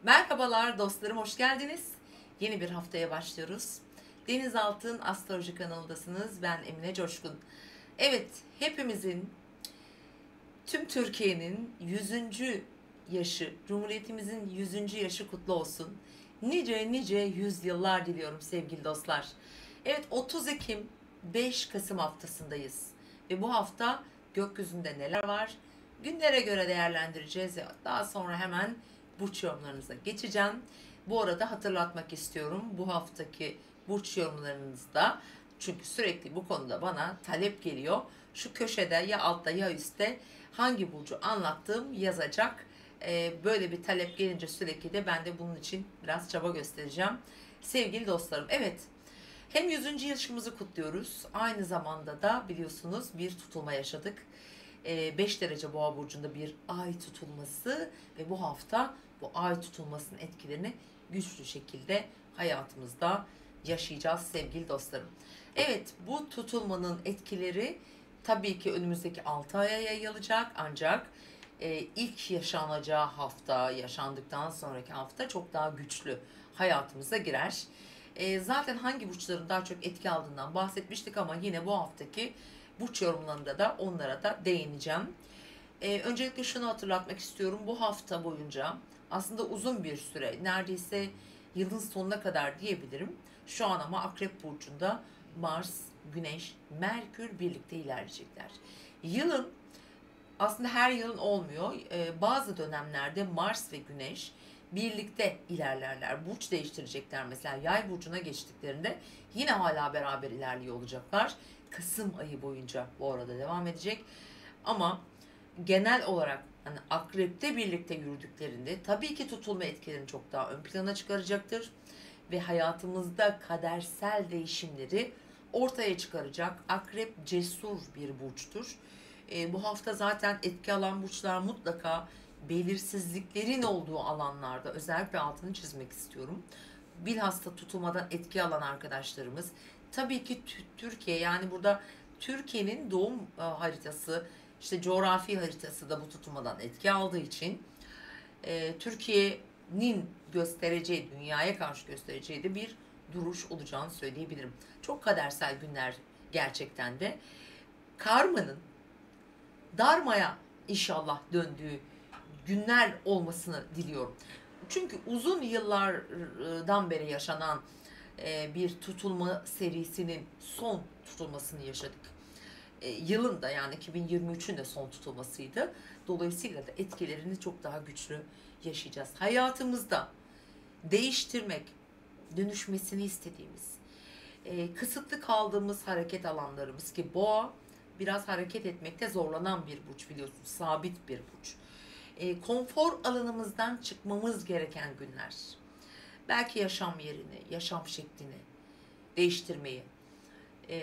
Merhabalar dostlarım, hoş geldiniz. Yeni bir haftaya başlıyoruz. Deniz Altın Astroloji kanalındasınız. Ben Emine Coşkun. Evet, hepimizin, tüm Türkiye'nin 100. yaşı, Cumhuriyetimizin 100. yaşı kutlu olsun. Nice yüzyıllar diliyorum sevgili dostlar. Evet, 30 Ekim 5 Kasım haftasındayız. Ve bu hafta gökyüzünde neler var? Günlere göre değerlendireceğiz. Daha sonra hemen burç yorumlarınıza geçeceğim. Bu arada hatırlatmak istiyorum bu haftaki burç yorumlarınızda, çünkü sürekli bu konuda bana talep geliyor. Şu köşede ya altta ya üstte hangi burcu anlattığım yazacak. Böyle bir talep gelince sürekli de ben de bunun için biraz çaba göstereceğim. Sevgili dostlarım, evet, hem 100. yaşımızı kutluyoruz. Aynı zamanda da biliyorsunuz bir tutulma yaşadık. 5 derece Boğa burcunda bir ay tutulması ve bu hafta bu ay tutulmasının etkilerini güçlü şekilde hayatımızda yaşayacağız sevgili dostlarım. Evet, bu tutulmanın etkileri tabii ki önümüzdeki 6 aya yayılacak, ancak ilk yaşanacağı hafta, yaşandıktan sonraki hafta çok daha güçlü hayatımıza girer. Zaten hangi burçların daha çok etki aldığından bahsetmiştik ama yine bu haftaki burç yorumlarında da onlara da değineceğim. Öncelikle şunu hatırlatmak istiyorum. Bu hafta boyunca aslında uzun bir süre, neredeyse yılın sonuna kadar diyebilirim. Şu an ama Akrep burcunda Mars, Güneş, Merkür birlikte ilerleyecekler. Yılın, aslında her yılın olmuyor. Bazı dönemlerde Mars ve Güneş birlikte ilerlerler. Burç değiştirecekler. Mesela Yay burcuna geçtiklerinde yine hala beraber ilerliyor olacaklar. Kasım ayı boyunca bu arada devam edecek. Ama genel olarak hani Akrep'te birlikte yürüdüklerinde tabii ki tutulma etkilerini çok daha ön plana çıkaracaktır ve hayatımızda kadersel değişimleri ortaya çıkaracak. Akrep cesur bir burçtur. Bu hafta zaten etki alan burçlar mutlaka belirsizliklerin olduğu alanlarda, özellikle altını çizmek istiyorum. Bilhassa tutulmadan etki alan arkadaşlarımız, tabii ki Türkiye, yani burada Türkiye'nin doğum haritası, işte coğrafi haritası da bu tutulmadan etki aldığı için Türkiye'nin göstereceği, dünyaya karşı göstereceği de bir duruş olacağını söyleyebilirim. Çok kadersel günler gerçekten de. Karmanın darmaya inşallah döndüğü günler olmasını diliyorum. Çünkü uzun yıllardan beri yaşanan bir tutulma serisinin son tutulmasını yaşadık. Yılın da, yani 2023'ün de son tutulmasıydı. Dolayısıyla da etkilerini çok daha güçlü yaşayacağız. Hayatımızda değiştirmek, dönüşmesini istediğimiz, kısıtlı kaldığımız hareket alanlarımız, ki Boğa biraz hareket etmekte zorlanan bir burç, biliyorsunuz, sabit bir burç. Konfor alanımızdan çıkmamız gereken günler. Belki yaşam yerini, yaşam şeklini değiştirmeyi,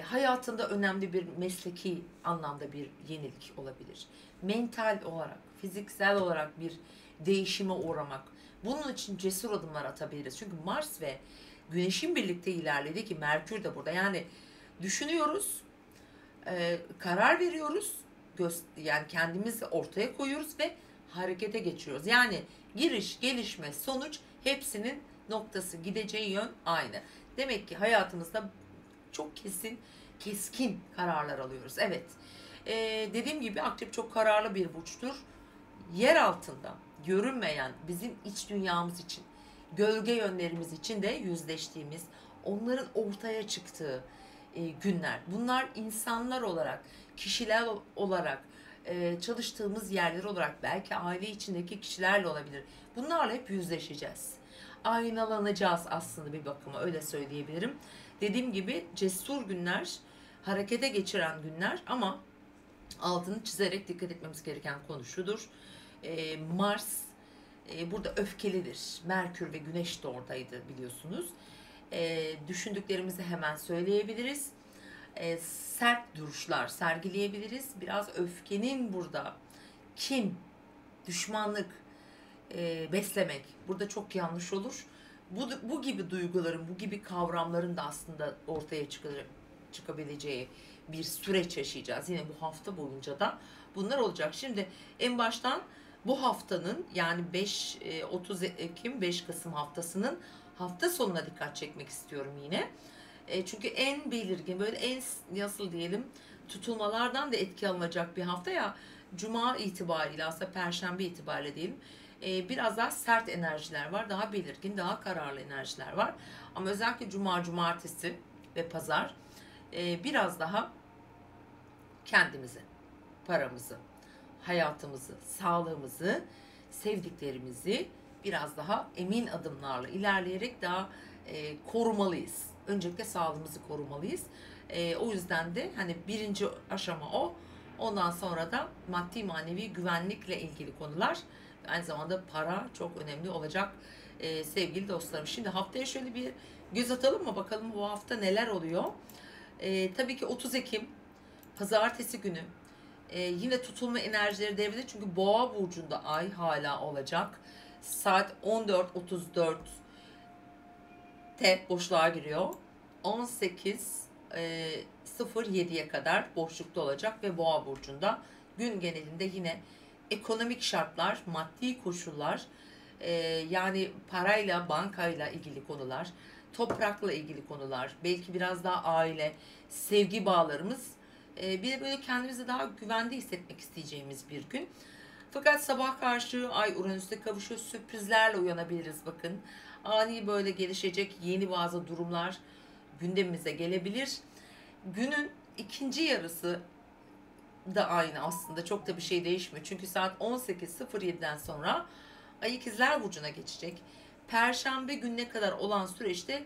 hayatında önemli bir mesleki anlamda bir yenilik olabilir. Mental olarak, fiziksel olarak bir değişime uğramak. Bunun için cesur adımlar atabiliriz. Çünkü Mars ve Güneş'in birlikte ilerledi, ki Merkür de burada. Yani düşünüyoruz, karar veriyoruz, yani kendimizi ortaya koyuyoruz ve harekete geçiyoruz. Yani giriş, gelişme, sonuç, hepsinin noktası, gideceği yön aynı. Demek ki hayatımızda çok keskin kararlar alıyoruz. Evet. Dediğim gibi Akrep çok kararlı bir burçtur. Yer altında görünmeyen bizim iç dünyamız için, gölge yönlerimiz için de yüzleştiğimiz, onların ortaya çıktığı günler. Bunlar insanlar olarak, kişiler olarak, çalıştığımız yerler olarak, belki aile içindeki kişilerle olabilir. Bunlarla hep yüzleşeceğiz. Aynalanacağız aslında, bir bakıma öyle söyleyebilirim. Dediğim gibi cesur günler, harekete geçiren günler, ama altını çizerek dikkat etmemiz gereken konu şudur. Mars burada öfkelidir. Merkür ve Güneş de oradaydı, biliyorsunuz. Düşündüklerimizi hemen söyleyebiliriz. Sert duruşlar sergileyebiliriz. Biraz öfkenin burada kin, düşmanlık beslemek burada çok yanlış olur. Bu gibi duyguların, bu gibi kavramların da aslında ortaya çıkabileceği bir süreç yaşayacağız. Yine bu hafta boyunca da bunlar olacak. Şimdi en baştan bu haftanın yani 30 Ekim 5 Kasım haftasının hafta sonuna dikkat çekmek istiyorum yine. Çünkü en belirgin böyle en nasıl diyelim tutulmalardan da etki alınacak bir hafta ya, Cuma itibariyle aslında Perşembe itibariyle diyelim. Biraz daha sert enerjiler var. Daha belirgin, daha kararlı enerjiler var. Ama özellikle Cuma, Cumartesi ve Pazar biraz daha kendimizi, paramızı, hayatımızı, sağlığımızı, sevdiklerimizi biraz daha emin adımlarla ilerleyerek daha korumalıyız. Öncelikle sağlığımızı korumalıyız. O yüzden de hani birinci aşama o. Ondan sonra da maddi manevi güvenlikle ilgili konular, aynı zamanda para çok önemli olacak sevgili dostlarım. Şimdi haftaya şöyle bir göz atalım mı? Bakalım bu hafta neler oluyor? Tabii ki 30 Ekim Pazartesi günü yine tutulma enerjileri devrede, çünkü Boğa burcunda ay hala olacak. Saat 14.34'te boşluğa giriyor. 18.07'ye kadar boşlukta olacak ve Boğa burcunda gün genelinde yine ekonomik şartlar, maddi koşullar, yani parayla, bankayla ilgili konular, toprakla ilgili konular, belki biraz daha aile, sevgi bağlarımız, bir de böyle kendimizi daha güvende hissetmek isteyeceğimiz bir gün. Fakat sabah karşı ay Uranüs'te kavuşuyor, sürprizlerle uyanabiliriz bakın. Ani böyle gelişecek yeni bazı durumlar gündemimize gelebilir. Günün ikinci yarısı da aynı aslında, çok da bir şey değişmiyor. Çünkü saat 18.07'den sonra Ay İkizler Burcu'na geçecek. Perşembe gününe kadar olan süreçte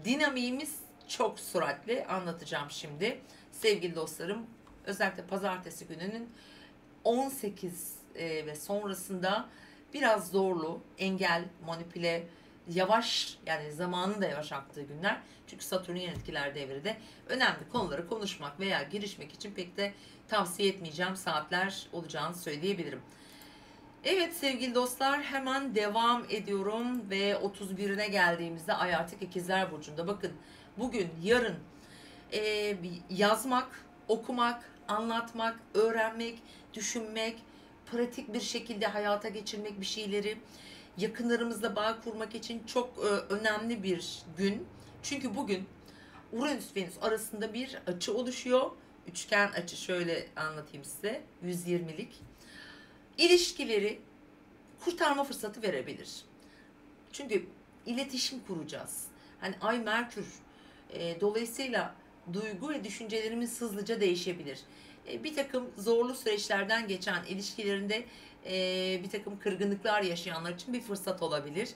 dinamiğimiz çok süratli, anlatacağım şimdi. Sevgili dostlarım, özellikle pazartesi gününün 18 ve sonrasında biraz zorlu, engel, manipüle, yavaş, yani zamanın da yavaş aktığı günler. Çünkü Satürn yeni etkiler devrede. Önemli konuları konuşmak veya girişmek için pek de tavsiye etmeyeceğim saatler olacağını söyleyebilirim. Evet sevgili dostlar, hemen devam ediyorum ve 31'ine geldiğimizde ay artık İkizler Burcu'nda. Bakın bugün, yarın yazmak, okumak, anlatmak, öğrenmek, düşünmek, pratik bir şekilde hayata geçirmek bir şeyleri, yakınlarımızla bağ kurmak için çok önemli bir gün. Çünkü bugün Uranüs-Venüs arasında bir açı oluşuyor. Üçgen açı, şöyle anlatayım size, 120'lik. İlişkileri kurtarma fırsatı verebilir. Çünkü iletişim kuracağız. Hani Ay Merkür, dolayısıyla duygu ve düşüncelerimiz hızlıca değişebilir. Bir takım zorlu süreçlerden geçen ilişkilerinde bir takım kırgınlıklar yaşayanlar için bir fırsat olabilir.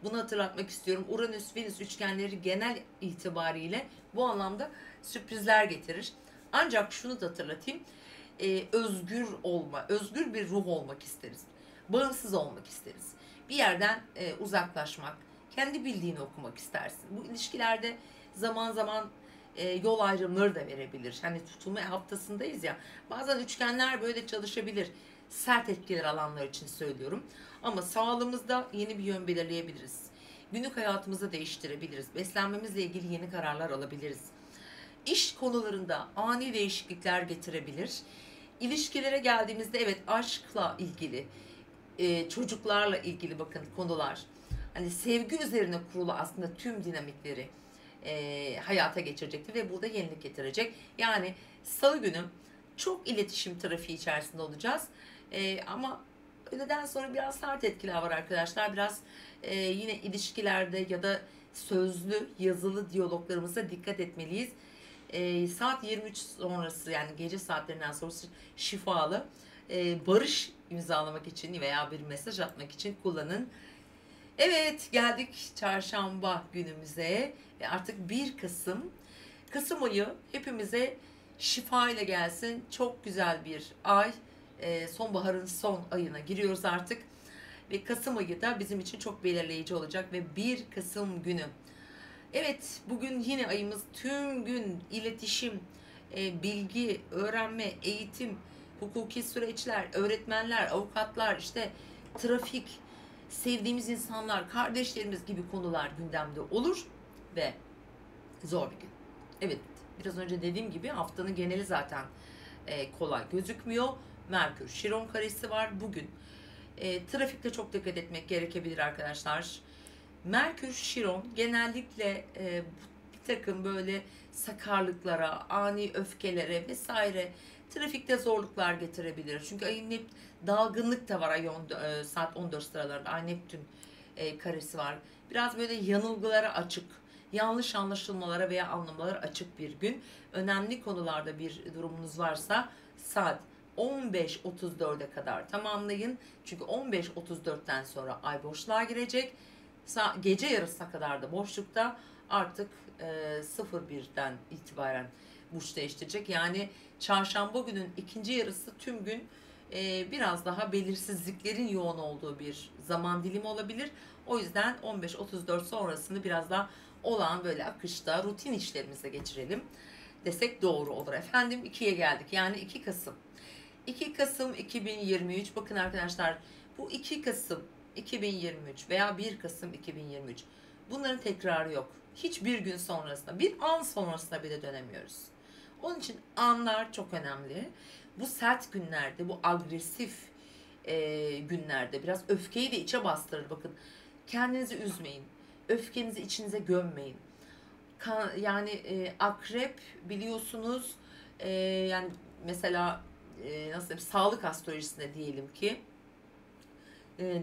Bunu hatırlatmak istiyorum. Uranüs-Venüs üçgenleri genel itibariyle bu anlamda sürprizler getirir. Ancak şunu da hatırlatayım. Özgür olma, özgür bir ruh olmak isteriz. Bağımsız olmak isteriz. Bir yerden uzaklaşmak, kendi bildiğini okumak istersin. Bu ilişkilerde zaman zaman yol ayrımları da verebilir. Hani tutulma haftasındayız ya. Bazen üçgenler böyle çalışabilir. Sert etkiler alanlar için söylüyorum. Ama sağlığımızda yeni bir yön belirleyebiliriz. Günlük hayatımızı değiştirebiliriz. Beslenmemizle ilgili yeni kararlar alabiliriz. İş konularında ani değişiklikler getirebilir. İlişkilere geldiğimizde evet, aşkla ilgili, çocuklarla ilgili bakın konular. Hani sevgi üzerine kurulu aslında tüm dinamikleri hayata geçirecektir ve burada yenilik getirecek. Yani salı günü çok iletişim trafiği içerisinde olacağız. Ama öğleden sonra biraz sert etkiler var arkadaşlar. Biraz yine ilişkilerde ya da sözlü, yazılı diyaloglarımıza dikkat etmeliyiz. Saat 23 sonrası, yani gece saatlerinden sonrası şifalı, barış imzalamak için veya bir mesaj atmak için kullanın. Evet, geldik çarşamba günümüze ve artık 1 Kasım. Kasım ayı hepimize şifa ile gelsin. Çok güzel bir ay. Sonbaharın son ayına giriyoruz artık. Ve Kasım ayı da bizim için çok belirleyici olacak ve 1 Kasım günü. Evet, bugün yine ayımız tüm gün iletişim, bilgi, öğrenme, eğitim, hukuki süreçler, öğretmenler, avukatlar, işte trafik, sevdiğimiz insanlar, kardeşlerimiz gibi konular gündemde olur ve zor bir gün. Evet, biraz önce dediğim gibi haftanın geneli zaten kolay gözükmüyor. Merkür Şiron karesi var bugün. Trafikte çok dikkat etmek gerekebilir arkadaşlar. Merkür Şiron genellikle bir takım böyle sakarlıklara, ani öfkelere vesaire trafikte zorluklar getirebilir. Çünkü ayın dalgınlık da var saat 14 sıralarında. Ay Neptün karesi var. Biraz böyle yanılgılara açık, yanlış anlaşılmalara veya anlamalara açık bir gün. Önemli konularda bir durumunuz varsa saat 15.34'e kadar tamamlayın. Çünkü 15.34'ten sonra ay boşluğa girecek. Gece yarısına kadar da boşlukta, artık 01'den itibaren burç değiştirecek. Yani çarşamba günün ikinci yarısı tüm gün biraz daha belirsizliklerin yoğun olduğu bir zaman dilimi olabilir. O yüzden 15.34 sonrasını biraz daha olağan böyle akışta rutin işlerimize geçirelim desek doğru olur efendim. 2'ye geldik, yani 2 Kasım. 2 Kasım 2023. Bakın arkadaşlar, bu 2 Kasım 2023 veya 1 Kasım 2023, bunların tekrarı yok. Hiçbir gün sonrasında, bir an sonrasına bile dönemiyoruz. Onun için anlar çok önemli. Bu sert günlerde, bu agresif günlerde biraz öfkeyi de içe bastırır. Bakın, kendinizi üzmeyin. Öfkenizi içinize gömmeyin. Yani akrep biliyorsunuz, yani mesela nasıl diyeyim, sağlık astrolojisinde diyelim ki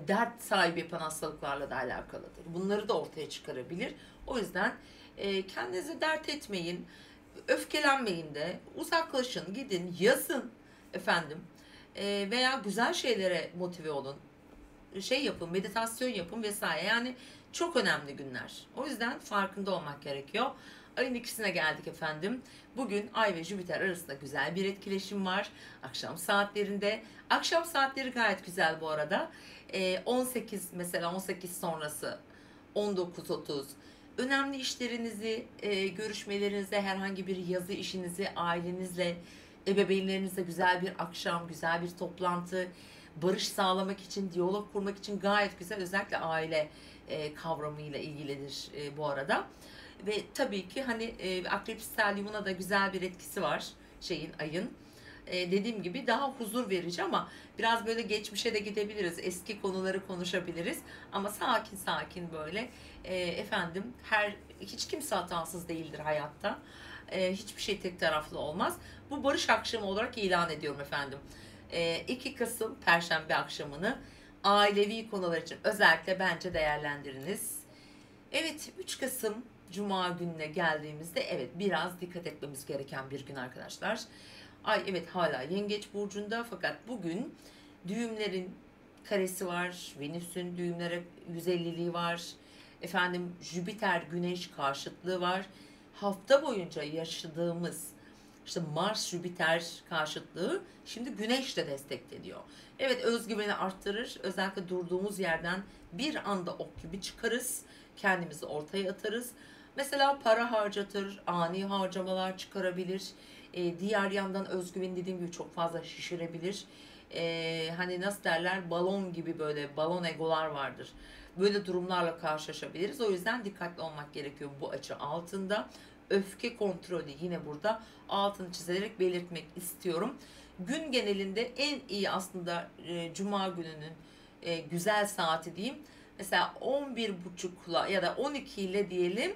dert sahibi yapan hastalıklarla da alakalıdır. Bunları da ortaya çıkarabilir. O yüzden kendinizi dert etmeyin, öfkelenmeyin de, uzaklaşın, gidin, yazın efendim. Veya güzel şeylere motive olun. Yapın, meditasyon yapın vesaire. Yani çok önemli günler. O yüzden farkında olmak gerekiyor. Ayın ikisine geldik efendim. Bugün Ay ve Jüpiter arasında güzel bir etkileşim var. Akşam saatlerinde. Akşam saatleri gayet güzel bu arada. 18, mesela 18 sonrası 19.30. Önemli işlerinizi, görüşmelerinizde, herhangi bir yazı işinizi, ailenizle, ebeveynlerinizle güzel bir akşam, güzel bir toplantı, barış sağlamak için, diyalog kurmak için gayet güzel. Özellikle aile kavramıyla ilgilidir bu arada. Ve tabii ki hani Akrep Stellium'una da güzel bir etkisi var ayın. Dediğim gibi daha huzur verici, ama biraz böyle geçmişe de gidebiliriz. Eski konuları konuşabiliriz. Ama sakin sakin böyle efendim, hiç kimse hatasız değildir hayatta. Hiçbir şey tek taraflı olmaz. Bu barış akşamı olarak ilan ediyorum efendim. 2 Kasım Perşembe akşamını ailevi konular için özellikle bence değerlendiriniz. Evet, 3 Kasım Cuma gününe geldiğimizde evet biraz dikkat etmemiz gereken bir gün arkadaşlar. Ay evet hala Yengeç burcunda, fakat bugün düğümlerin karesi var. Venüs'ün düğümlere 150'liği var. Efendim Jüpiter Güneş karşıtlığı var. Hafta boyunca yaşadığımız işte Mars Jüpiter karşıtlığı şimdi Güneş de destekleniyor. Evet, özgüveni arttırır. Özellikle durduğumuz yerden bir anda ok gibi çıkarız. Kendimizi ortaya atarız. Mesela para harcatır, ani harcamalar çıkarabilir. Diğer yandan özgüveni dediğim gibi çok fazla şişirebilir. Hani nasıl derler, balon gibi, böyle balon egolar vardır. Böyle durumlarla karşılaşabiliriz. O yüzden dikkatli olmak gerekiyor bu açı altında. Öfke kontrolü yine burada altını çizerek belirtmek istiyorum. Gün genelinde en iyi aslında Cuma gününün güzel saati diyeyim. Mesela 11.30'la ya da 12 ile diyelim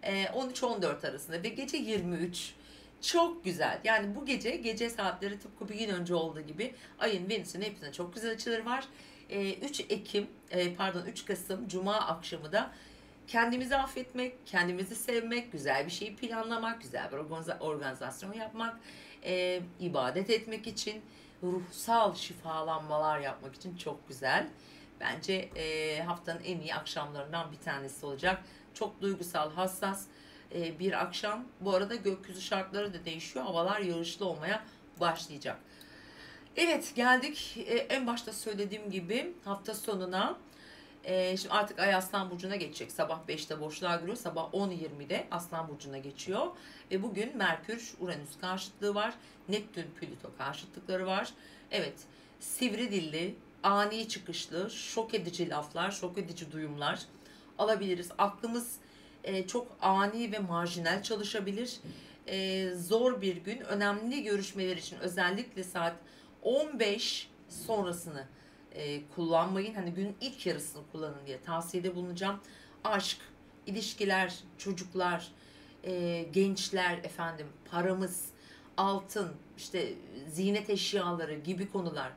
13-14 arasında ve gece 23. Çok güzel. Yani bu gece saatleri tıpkı bir gün önce olduğu gibi ayın Venüs'ün hepsine çok güzel açıları var. 3 Kasım Cuma akşamı da kendimizi affetmek, kendimizi sevmek, güzel bir şeyi planlamak, güzel bir organizasyon yapmak, ibadet etmek için, ruhsal şifalanmalar yapmak için çok güzel. Bence haftanın en iyi akşamlarından bir tanesi olacak. Çok duygusal, hassas bir akşam. Bu arada gökyüzü şartları da değişiyor. Havalar yağışlı olmaya başlayacak. Evet, geldik en başta söylediğim gibi hafta sonuna. Şimdi artık Ay Aslan Burcu'na geçecek. Sabah 5'te boşluğa giriyor. Sabah 10.20'de Aslan Burcu'na geçiyor. Ve bugün Merkür Uranüs karşıtlığı var. Neptün Plüto karşıtlıkları var. Evet, sivri dilli, ani çıkışlı, şok edici laflar, şok edici duyumlar alabiliriz. Aklımız çok ani ve marjinal çalışabilir. Zor bir gün. Önemli görüşmeler için özellikle saat 15 sonrasını kullanmayın. Hani günün ilk yarısını kullanın diye tavsiyede bulunacağım. Aşk, ilişkiler, çocuklar, gençler, efendim paramız, altın, işte ziynet eşyaları gibi konular,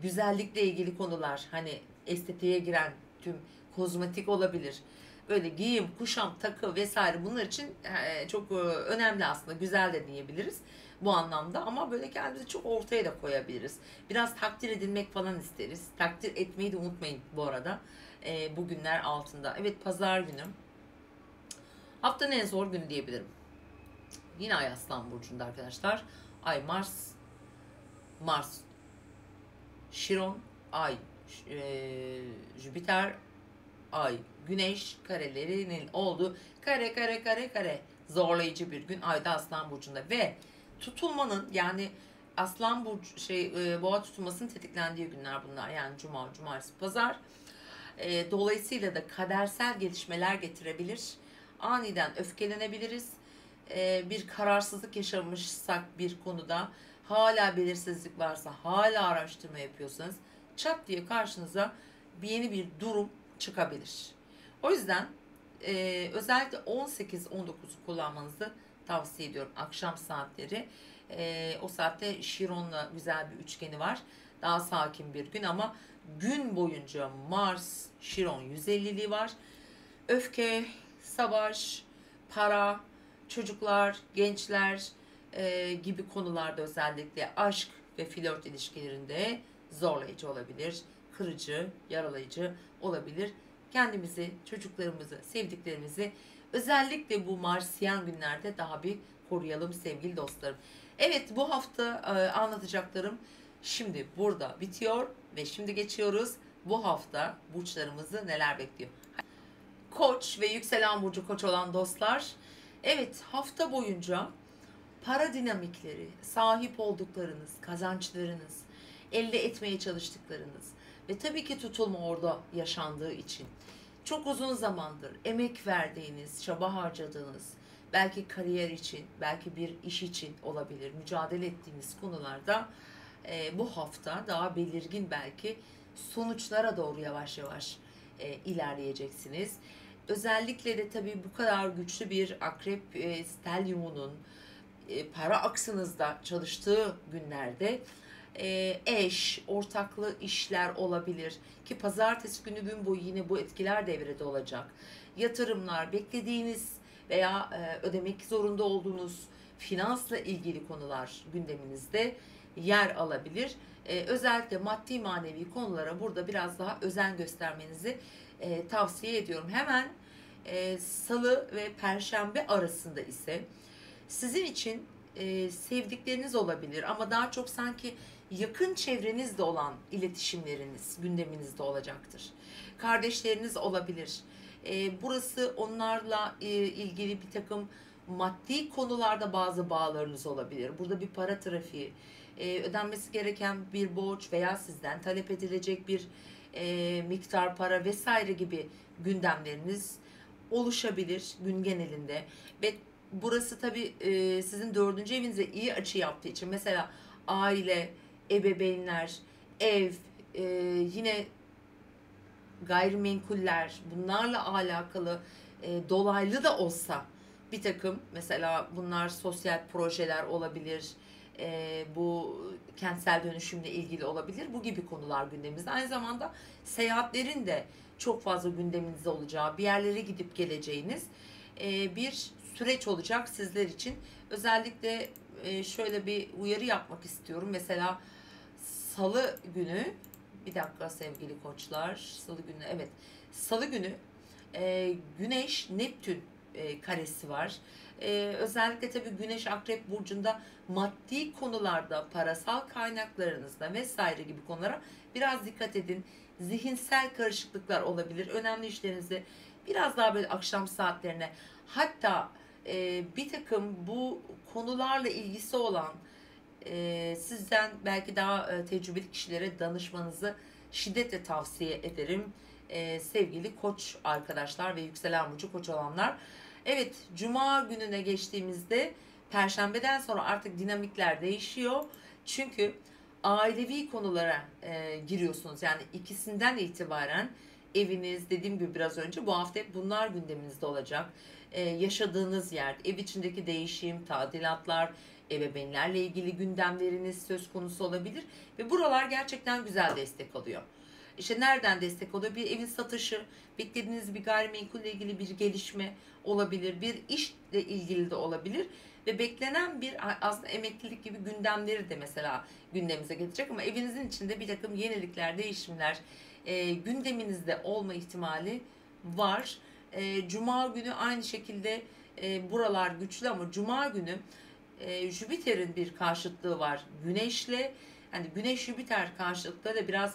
güzellikle ilgili konular, hani estetiğe giren tüm kozmetik olabilir. Böyle giyim, kuşam, takı vesaire bunlar için çok önemli aslında. Güzel de diyebiliriz bu anlamda ama böyle kendimizi çok ortaya da koyabiliriz. Biraz takdir edilmek falan isteriz. Takdir etmeyi de unutmayın bu arada. Bu günler altında. Evet, pazar günü. Haftanın en zor günü diyebilirim. Yine Ay Aslan Burcu'nda arkadaşlar. Ay Mars, Mars, Şiron, Ay, Jüpiter, Ay, Güneş karelerinin olduğu kare zorlayıcı bir gün Ayda Aslan Burcu'nda ve tutulmanın yani Aslan Burcu Boğa tutulmasının tetiklendiği günler bunlar. Yani Cuma, Cumartesi, Pazar. Dolayısıyla da kadersel gelişmeler getirebilir. Aniden öfkelenebiliriz. Bir kararsızlık yaşamışsak bir konuda, hala belirsizlik varsa, hala araştırma yapıyorsanız çat diye karşınıza yeni bir durum çıkabilir. O yüzden özellikle 18-19'u kullanmanızı tavsiye ediyorum. Akşam saatleri. O saatte Şiron'la güzel bir üçgeni var. Daha sakin bir gün ama gün boyunca Mars, Şiron 150'liği var. Öfke, savaş, para, çocuklar, gençler gibi konularda özellikle aşk ve flört ilişkilerinde zorlayıcı olabilir, kırıcı, yaralayıcı olabilir. Kendimizi, çocuklarımızı, sevdiklerimizi özellikle bu Marsiyen günlerde daha bir koruyalım sevgili dostlarım. Evet, bu hafta anlatacaklarım şimdi burada bitiyor ve şimdi geçiyoruz. Bu hafta burçlarımızı neler bekliyor? Koç ve yükselen burcu Koç olan dostlar, evet hafta boyunca para dinamikleri, sahip olduklarınız, kazançlarınız, elde etmeye çalıştıklarınız ve tabii ki tutulma orada yaşandığı için çok uzun zamandır emek verdiğiniz, çaba harcadığınız, belki kariyer için, belki bir iş için olabilir, mücadele ettiğiniz konularda bu hafta daha belirgin belki sonuçlara doğru yavaş yavaş ilerleyeceksiniz. Özellikle de tabii bu kadar güçlü bir akrep stelyumunun para aksınızda çalıştığı günlerde eş, ortaklı işler olabilir ki pazartesi günü gün boyu yine bu etkiler devrede olacak. Yatırımlar, beklediğiniz veya ödemek zorunda olduğunuz finansla ilgili konular gündeminizde yer alabilir. Özellikle maddi manevi konulara burada biraz daha özen göstermenizi tavsiye ediyorum. Hemen Salı ve Perşembe arasında ise sizin için sevdikleriniz olabilir ama daha çok sanki yakın çevrenizde olan iletişimleriniz gündeminizde olacaktır. Kardeşleriniz olabilir. Burası onlarla ilgili bir takım maddi konularda bazı bağlarınız olabilir. Burada bir para trafiği, ödenmesi gereken bir borç veya sizden talep edilecek bir miktar para vesaire gibi gündemleriniz oluşabilir gün genelinde. Ve burası tabii sizin 4. evinize iyi açı yaptığı için mesela aile, ebeveynler, ev, yine gayrimenkuller, bunlarla alakalı dolaylı da olsa bir takım mesela bunlar sosyal projeler olabilir, bu kentsel dönüşümle ilgili olabilir, bu gibi konular gündemimizde. Aynı zamanda seyahatlerin de çok fazla gündeminizde olacağı, bir yerlere gidip geleceğiniz bir süreç olacak sizler için. Özellikle şöyle bir uyarı yapmak istiyorum. Mesela Salı günü, bir dakika sevgili koçlar, Salı günü, evet Salı günü Güneş Neptün karesi var. Özellikle tabii Güneş Akrep Burcu'nda maddi konularda, parasal kaynaklarınızda vesaire gibi konulara biraz dikkat edin. Zihinsel karışıklıklar olabilir. Önemli işlerinizi biraz daha böyle akşam saatlerine, hatta bir takım bu konularla ilgisi olan sizden belki daha tecrübeli kişilere danışmanızı şiddetle tavsiye ederim. Sevgili koç arkadaşlar ve yükselen burcu koç olanlar. Evet, cuma gününe geçtiğimizde perşembeden sonra artık dinamikler değişiyor. Çünkü ailevi konulara giriyorsunuz. Yani ikisinden itibaren eviniz, dediğim gibi biraz önce, bu hafta hep bunlar gündeminizde olacak. Yaşadığınız yer, ev içindeki değişim, tadilatlar, ebeveynlerle ilgili gündemleriniz söz konusu olabilir. Ve buralar gerçekten güzel destek alıyor. İşte nereden destek oluyor? Bir evin satışı, beklediğiniz bir gayrimenkulle ilgili bir gelişme olabilir, bir işle ilgili de olabilir ve beklenen bir aslında emeklilik gibi gündemleri de mesela gündemimize gelecek, ama evinizin içinde bir takım yenilikler, değişimler gündeminizde olma ihtimali var. Cuma günü aynı şekilde buralar güçlü, ama Cuma günü Jüpiter'in bir karşıtlığı var Güneş'le. Yani Güneş-Jüpiter karşıtlıkları da biraz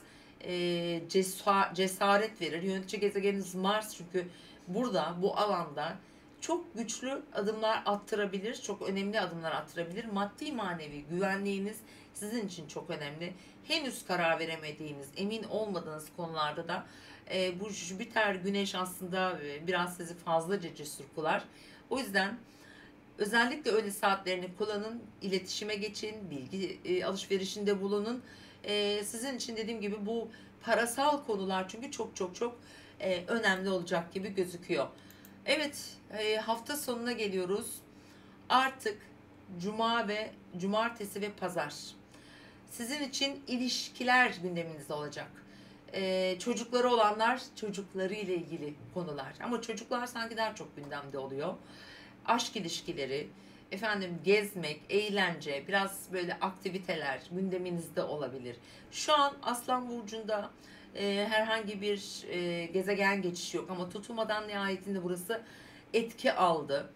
cesaret verir. Yönetici gezegeniniz Mars, çünkü burada, bu alanda çok güçlü adımlar attırabilir, çok önemli adımlar attırabilir. Maddi manevi güvenliğiniz sizin için çok önemli. Henüz karar veremediğiniz, emin olmadığınız konularda da bu Jüpiter Güneş aslında biraz sizi fazlaca cesur kılar. O yüzden özellikle öğle saatlerini kullanın, iletişime geçin, bilgi alışverişinde bulunun. Sizin için dediğim gibi bu parasal konular çünkü çok çok çok önemli olacak gibi gözüküyor. Evet, hafta sonuna geliyoruz. Artık Cuma ve Cumartesi ve Pazar. Sizin için ilişkiler gündeminizde olacak. Çocukları olanlar çocukları ile ilgili konular. Ama çocuklar sanki daha çok gündemde oluyor. Aşk ilişkileri, efendim gezmek, eğlence, biraz böyle aktiviteler gündeminizde olabilir. Şu an Aslan Burcu'nda herhangi bir gezegen geçişi yok, ama tutulmadan nihayetinde burası etki aldı.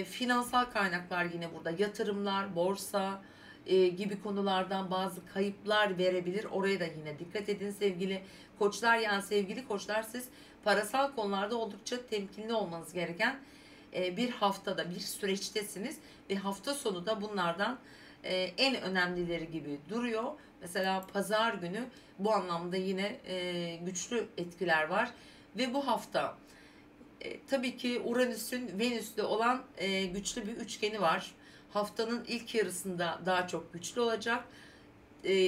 Finansal kaynaklar yine burada, yatırımlar, borsa gibi konulardan bazı kayıplar verebilir. Oraya da yine dikkat edin sevgili koçlar. Yani sevgili koçlar, siz parasal konularda oldukça temkinli olmanız gereken bir haftada, bir süreçtesiniz ve hafta sonu da bunlardan en önemlileri gibi duruyor. Mesela pazar günü bu anlamda yine güçlü etkiler var ve bu hafta tabii ki Uranüs'ün Venüs'te olan güçlü bir üçgeni var. Haftanın ilk yarısında daha çok güçlü olacak.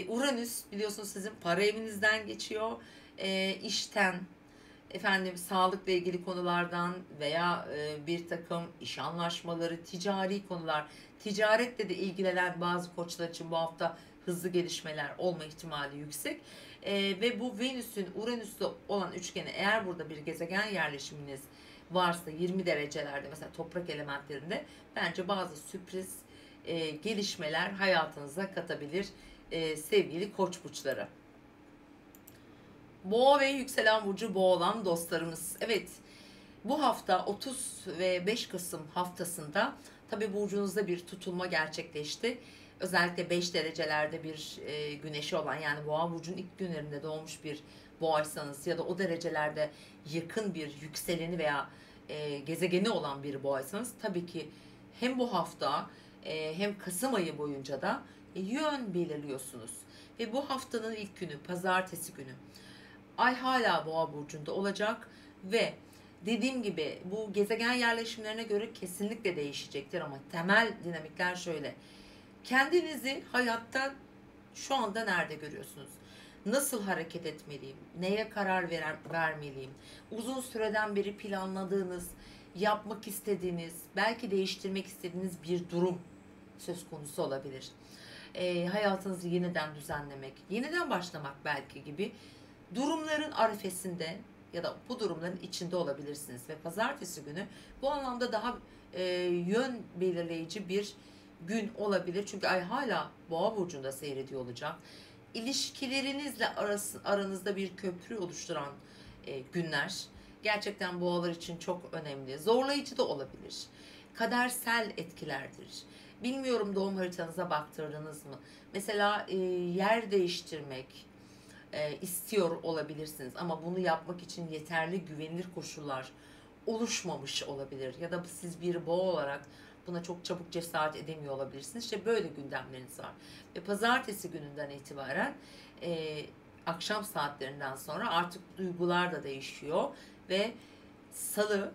Uranüs biliyorsunuz sizin para evinizden geçiyor. İşten, efendim sağlıkla ilgili konulardan veya bir takım iş anlaşmaları, ticari konular, ticaretle de ilgilenen bazı koçlar için bu hafta hızlı gelişmeler olma ihtimali yüksek. Ve bu Venüs'ün Uranüs'te olan üçgeni, eğer burada bir gezegen yerleşiminiz varsa 20 derecelerde mesela toprak elementlerinde, bence bazı sürpriz gelişmeler hayatınıza katabilir sevgili koç burçları. Boğa ve yükselen burcu boğa olan dostlarımız. Evet, bu hafta 30 ve 5 Kasım haftasında tabi burcunuzda bir tutulma gerçekleşti. Özellikle 5 derecelerde bir güneşi olan, yani boğa burcunun ilk günlerinde doğmuş bir boğaysanız ya da o derecelerde yakın bir yükseleni veya gezegeni olan bir boğaysanız, tabii ki hem bu hafta hem Kasım ayı boyunca da yön belirliyorsunuz. Ve bu haftanın ilk günü, pazartesi günü, Ay hala Boğa burcunda olacak ve dediğim gibi bu gezegen yerleşimlerine göre kesinlikle değişecektir, ama temel dinamikler şöyle. Kendinizi hayatta şu anda nerede görüyorsunuz? Nasıl hareket etmeliyim? Neye karar vermeliyim? Uzun süreden beri planladığınız, yapmak istediğiniz, belki değiştirmek istediğiniz bir durum söz konusu olabilir. Hayatınızı yeniden düzenlemek, yeniden başlamak belki gibi durumların arifesinde ya da bu durumların içinde olabilirsiniz. Ve pazartesi günü bu anlamda daha yön belirleyici bir gün olabilir. Çünkü ay hala Boğa burcunda seyrediyor olacak. İlişkilerinizle aranızda bir köprü oluşturan günler. Gerçekten boğalar için çok önemli. Zorlayıcı da olabilir. Kadersel etkilerdir. Bilmiyorum, doğum haritanıza baktırdınız mı? Mesela yer değiştirmek istiyor olabilirsiniz, ama bunu yapmak için yeterli güvenilir koşullar oluşmamış olabilir. Ya da siz bir boğa olarak buna çok çabuk cesaret edemiyor olabilirsiniz. İşte böyle gündemleriniz var. Ve pazartesi gününden itibaren akşam saatlerinden sonra artık duygular da değişiyor ve salı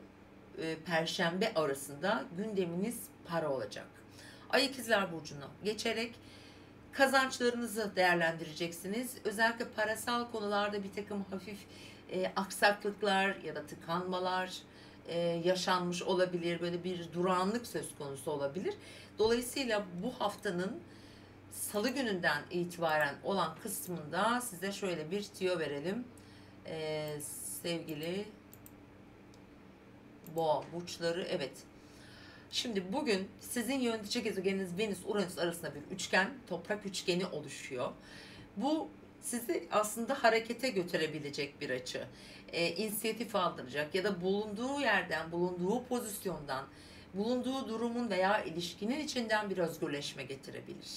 perşembe arasında gündeminiz para olacak. Ay ikizler burcuna geçerek Kazançlarınızı değerlendireceksiniz. Özellikle parasal konularda bir takım hafif aksaklıklar ya da tıkanmalar yaşanmış olabilir. Böyle bir durağanlık söz konusu olabilir. Dolayısıyla bu haftanın Salı gününden itibaren olan kısmında size şöyle bir tüyo verelim. Sevgili Boğa burçları, evet. Şimdi bugün sizin yönetici gezegeniniz Venüs-Uranüs arasında bir üçgen, toprak üçgeni oluşuyor. Bu sizi aslında harekete götürebilecek bir açı. İnisiyatif aldıracak ya da bulunduğu yerden, bulunduğu pozisyondan, bulunduğu durumun veya ilişkinin içinden bir özgürleşme getirebilir.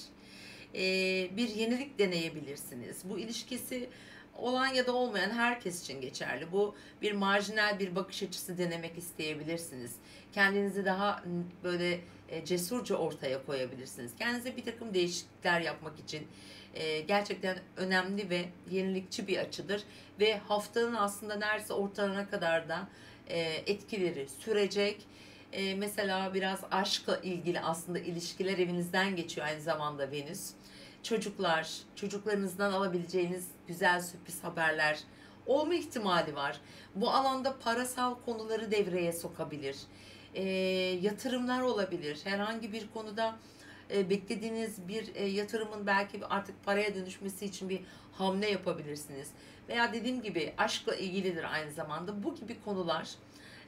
Bir yenilik deneyebilirsiniz. Bu ilişkisi olan ya da olmayan herkes için geçerli. Bu bir marjinal bir bakış açısı denemek isteyebilirsiniz. Kendinizi daha böyle cesurca ortaya koyabilirsiniz. Kendinize bir takım değişiklikler yapmak için gerçekten önemli ve yenilikçi bir açıdır. Ve haftanın aslında neredeyse ortalarına kadar da etkileri sürecek. Mesela biraz aşkla ilgili aslında ilişkiler evinizden geçiyor aynı zamanda Venüs. Çocuklar, çocuklarınızdan alabileceğiniz güzel sürpriz haberler olma ihtimali var. Bu alanda parasal konuları devreye sokabilir. Yatırımlar olabilir. Herhangi bir konuda beklediğiniz bir yatırımın belki artık paraya dönüşmesi için bir hamle yapabilirsiniz. Veya dediğim gibi aşkla ilgilidir aynı zamanda. Bu gibi konular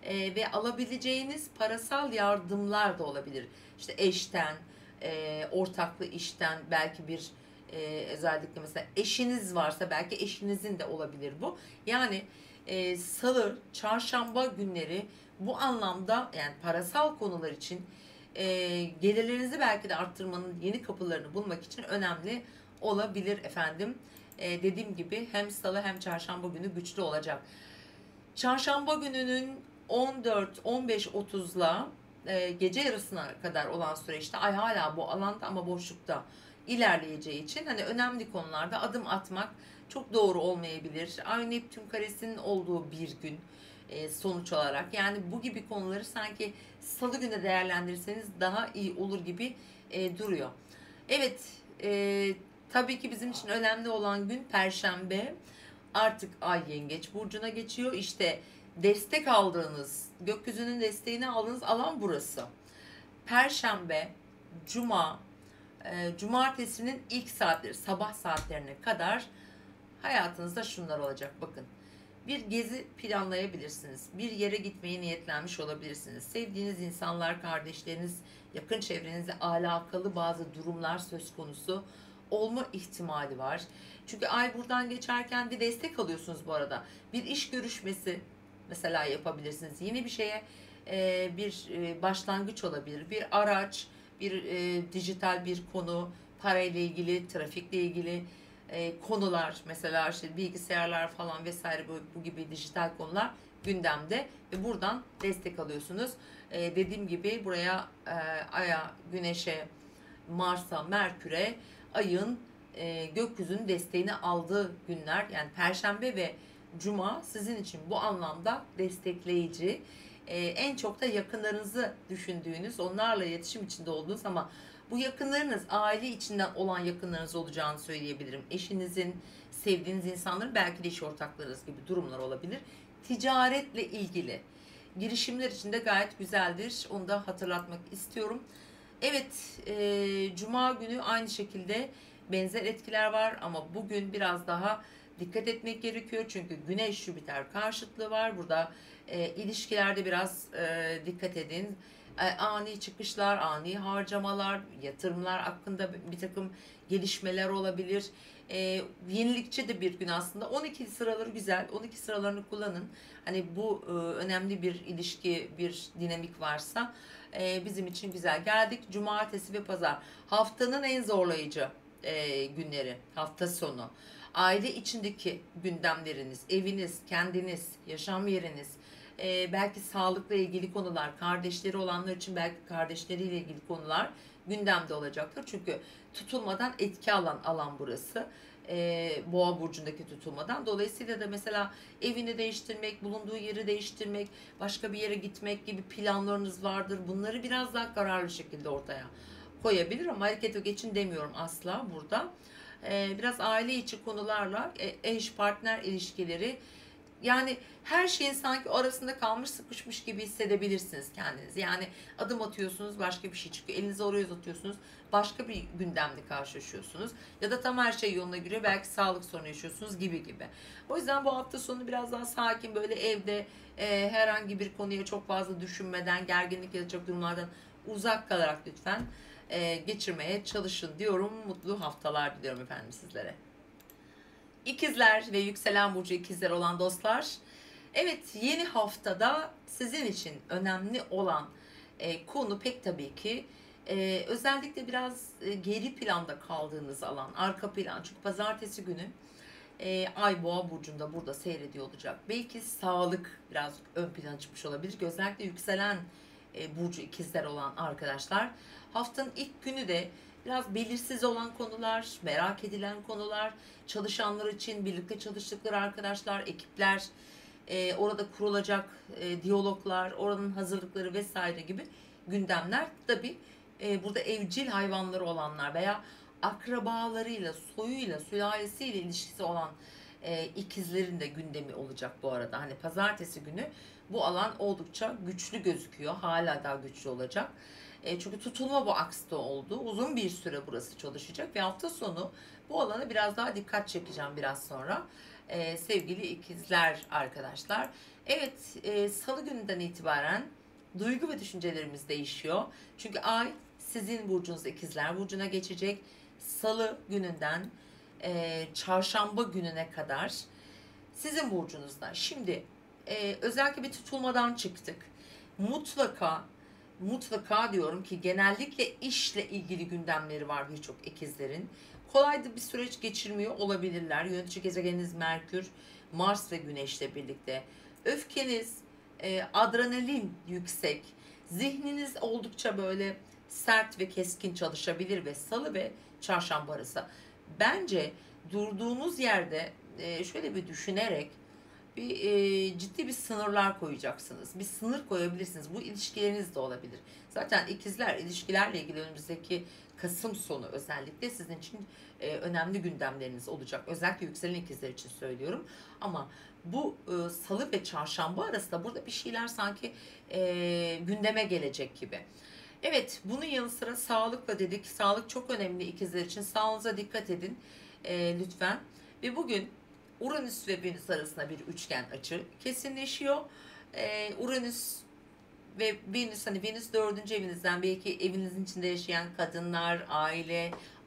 ve alabileceğiniz parasal yardımlar da olabilir. İşte eşten, ortaklı işten, belki bir özellikle mesela eşiniz varsa belki eşinizin de olabilir bu. Yani salı, çarşamba günleri bu anlamda yani parasal konular için gelirlerinizi belki de arttırmanın yeni kapılarını bulmak için önemli olabilir efendim. Dediğim gibi hem salı hem çarşamba günü güçlü olacak. Çarşamba gününün 14-15.30'la gece yarısına kadar olan süreçte ay hala bu alanda ama boşlukta ilerleyeceği için hani önemli konularda adım atmak çok doğru olmayabilir. Ay Neptün karesinin olduğu bir gün sonuç olarak. Yani bu gibi konuları sanki salı günü değerlendirirseniz daha iyi olur gibi duruyor. Evet, tabii ki bizim için önemli olan gün Perşembe. Artık Ay Yengeç burcuna geçiyor. İşte destek aldığınız, gökyüzünün desteğini aldığınız alan burası. Perşembe, Cuma, Cumartesinin ilk saatleri, sabah saatlerine kadar hayatınızda şunlar olacak. Bakın, bir gezi planlayabilirsiniz. Bir yere gitmeye niyetlenmiş olabilirsiniz. Sevdiğiniz insanlar, kardeşleriniz, yakın çevrenizle alakalı bazı durumlar söz konusu olma ihtimali var. Çünkü ay buradan geçerken bir destek alıyorsunuz bu arada. Bir iş görüşmesi mesela yapabilirsiniz. Yeni bir şeye bir başlangıç olabilir. Bir araç, bir dijital bir konu, parayla ilgili, trafikle ilgili konular, mesela işte bilgisayarlar falan vesaire bu gibi dijital konular gündemde ve buradan destek alıyorsunuz. Dediğim gibi buraya Ay'a, Güneş'e, Mars'a, Merkür'e ayın gökyüzünün desteğini aldığı günler, yani Perşembe ve Cuma sizin için bu anlamda destekleyici. En çok da yakınlarınızı düşündüğünüz, onlarla iletişim içinde olduğunuz ama bu yakınlarınız aile içinden olan yakınlarınız olacağını söyleyebilirim. Eşinizin, sevdiğiniz insanların, belki de iş ortaklarınız gibi durumlar olabilir. Ticaretle ilgili girişimler için de gayet güzeldir. Onu da hatırlatmak istiyorum. Evet, Cuma günü aynı şekilde benzer etkiler var ama bugün biraz daha dikkat etmek gerekiyor. Çünkü Güneş Jüpiter karşıtlığı var. Burada ilişkilerde biraz dikkat edin. Ani çıkışlar, ani harcamalar, yatırımlar hakkında bir takım gelişmeler olabilir. Yenilikçi de bir gün aslında. 12 sıraları güzel. 12 sıralarını kullanın. Hani bu önemli bir ilişki, bir dinamik varsa bizim için güzel. Geldik cumartesi ve pazar. Haftanın en zorlayıcı günleri. Hafta sonu. Aile içindeki gündemleriniz, eviniz, kendiniz, yaşam yeriniz, belki sağlıkla ilgili konular, kardeşleri olanlar için belki kardeşleriyle ilgili konular gündemde olacaktır. Çünkü tutulmadan etki alan alan burası. Boğa burcundaki tutulmadan. Dolayısıyla da mesela evini değiştirmek, bulunduğu yeri değiştirmek, başka bir yere gitmek gibi planlarınız vardır. Bunları biraz daha kararlı şekilde ortaya koyabilir ama harekete geçin demiyorum asla burada. Biraz aile içi konularla eş partner ilişkileri, yani her şeyin sanki arasında kalmış, sıkışmış gibi hissedebilirsiniz kendinizi. Yani adım atıyorsunuz, başka bir şey çıkıyor. Elinizi oraya uzatıyorsunuz, başka bir gündemle karşılaşıyorsunuz. Ya da tam her şey yoluna giriyor, belki sağlık sorunu yaşıyorsunuz gibi gibi. O yüzden bu hafta sonu biraz daha sakin, böyle evde herhangi bir konuya çok fazla düşünmeden, gerginlik yaratacak durumlardan uzak kalarak lütfen geçirmeye çalışın diyorum. Mutlu haftalar diliyorum efendim sizlere. İkizler ve yükselen burcu ikizler olan dostlar. Evet, yeni haftada sizin için önemli olan konu pek tabii ki özellikle biraz geri planda kaldığınız alan, arka plan. Çünkü pazartesi günü Ay Boğa burcunda burada seyrediyor olacak. Belki sağlık biraz ön plana çıkmış olabilir. Özellikle yükselen burcu ikizler olan arkadaşlar. Haftanın ilk günü de biraz belirsiz olan konular, merak edilen konular, çalışanlar için birlikte çalıştıkları arkadaşlar, ekipler, orada kurulacak diyaloglar, oranın hazırlıkları vesaire gibi gündemler. Tabi burada evcil hayvanları olanlar veya akrabalarıyla, soyuyla, sülalesiyle ilişkisi olan ikizlerin de gündemi olacak bu arada. Hani pazartesi günü bu alan oldukça güçlü gözüküyor. Hala daha güçlü olacak. Çünkü tutulma bu aksta oldu. Uzun bir süre burası çalışacak ve hafta sonu bu alana biraz daha dikkat çekeceğim biraz sonra. Sevgili ikizler arkadaşlar. Evet, salı gününden itibaren duygu ve düşüncelerimiz değişiyor. Çünkü ay sizin burcunuz ikizler burcuna geçecek. Salı gününden çarşamba gününe kadar sizin burcunuzda. Şimdi özellikle bir tutulmadan çıktık. Mutlaka diyorum ki genellikle işle ilgili gündemleri var birçok ikizlerin. Kolay da bir süreç geçirmiyor olabilirler. Yönetici gezegeniniz Merkür, Mars ve Güneş'le birlikte. Öfkeniz, adrenalin yüksek. Zihniniz oldukça böyle sert ve keskin çalışabilir ve salı ve çarşamba arası. Bence durduğunuz yerde şöyle bir düşünerek ciddi bir sınırlar koyacaksınız. Bir sınır koyabilirsiniz. Bu ilişkileriniz de olabilir. Zaten ikizler ilişkilerle ilgili önümüzdeki Kasım sonu özellikle sizin için önemli gündemleriniz olacak. Özellikle yükselen ikizler için söylüyorum. Ama bu salı ve çarşamba arasında burada bir şeyler sanki gündeme gelecek gibi. Evet, bunun yanı sıra sağlıkla dedik. Sağlık çok önemli ikizler için. Sağlığınıza dikkat edin lütfen. Ve bugün Uranüs ve Venüs arasında bir üçgen açı kesinleşiyor. Uranüs ve Venüs, hani Venüs 4. evinizden, belki evinizin içinde yaşayan kadınlar,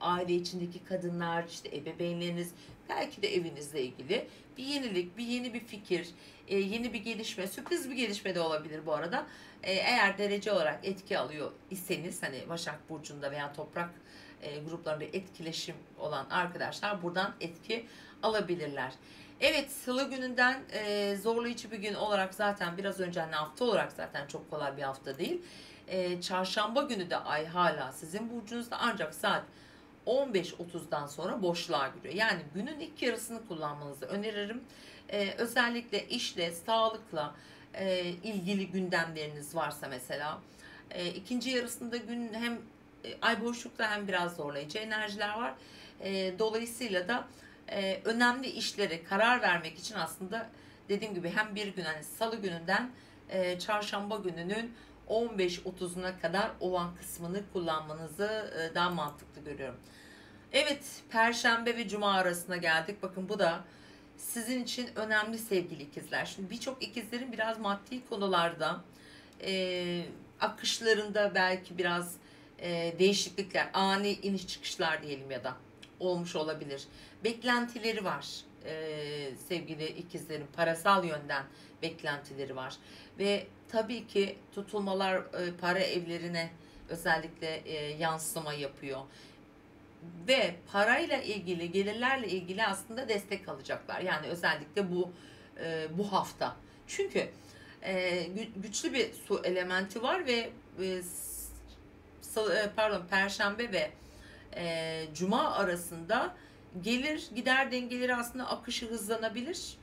aile içindeki kadınlar, işte ebeveynleriniz, belki de evinizle ilgili bir yenilik, yeni bir fikir, yeni bir gelişme, sürpriz bir gelişme de olabilir bu arada. Eğer derece olarak etki alıyor iseniz, hani Başak Burcu'nda veya toprak gruplarında etkileşim olan arkadaşlar buradan etki alabilirler. Evet, salı gününden zorlayıcı bir gün olarak zaten biraz önce, hani hafta olarak zaten çok kolay bir hafta değil. Çarşamba günü de ay hala sizin burcunuzda, ancak saat 15.30'dan sonra boşluğa giriyor. Yani günün ilk yarısını kullanmanızı öneririm. Özellikle işle, sağlıkla ilgili gündemleriniz varsa mesela. İkinci yarısında gün hem ay boşlukta hem biraz zorlayıcı enerjiler var. Dolayısıyla da önemli işlere karar vermek için aslında dediğim gibi hem bir gün, hani salı gününden çarşamba gününün 15.30'una kadar olan kısmını kullanmanızı daha mantıklı görüyorum. Evet, Perşembe ve Cuma arasına geldik. Bakın bu da sizin için önemli sevgili ikizler. Şimdi birçok ikizlerin biraz maddi konularda akışlarında belki biraz değişiklikler, ani iniş çıkışlar diyelim ya da olmuş olabilir. Beklentileri var sevgili ikizlerin, parasal yönden beklentileri var. Ve tabii ki tutulmalar para evlerine özellikle yansıma yapıyor. Ve parayla ilgili, gelirlerle ilgili aslında destek alacaklar. Yani özellikle bu hafta. Çünkü güçlü bir su elementi var ve Perşembe ve Cuma arasında gelir gider dengeleri aslında akışı hızlanabilir.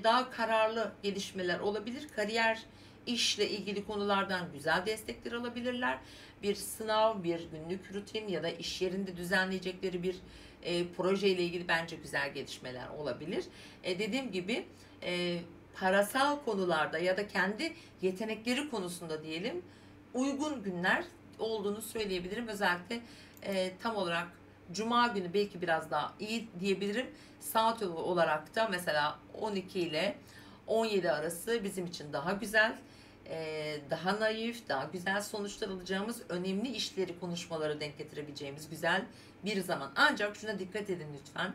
Daha kararlı gelişmeler olabilir. Kariyer işle ilgili konulardan güzel destekler alabilirler. Bir sınav, bir günlük rutin ya da iş yerinde düzenleyecekleri bir proje ile ilgili bence güzel gelişmeler olabilir. Dediğim gibi parasal konularda ya da kendi yetenekleri konusunda diyelim uygun günler olduğunu söyleyebilirim. Özellikle tam olarak Cuma günü belki biraz daha iyi diyebilirim. Saat olarak da mesela 12 ile 17 arası bizim için daha güzel, daha naif, daha güzel sonuçlar alacağımız önemli işleri, konuşmaları denk getirebileceğimiz güzel bir zaman. Ancak şuna dikkat edin lütfen.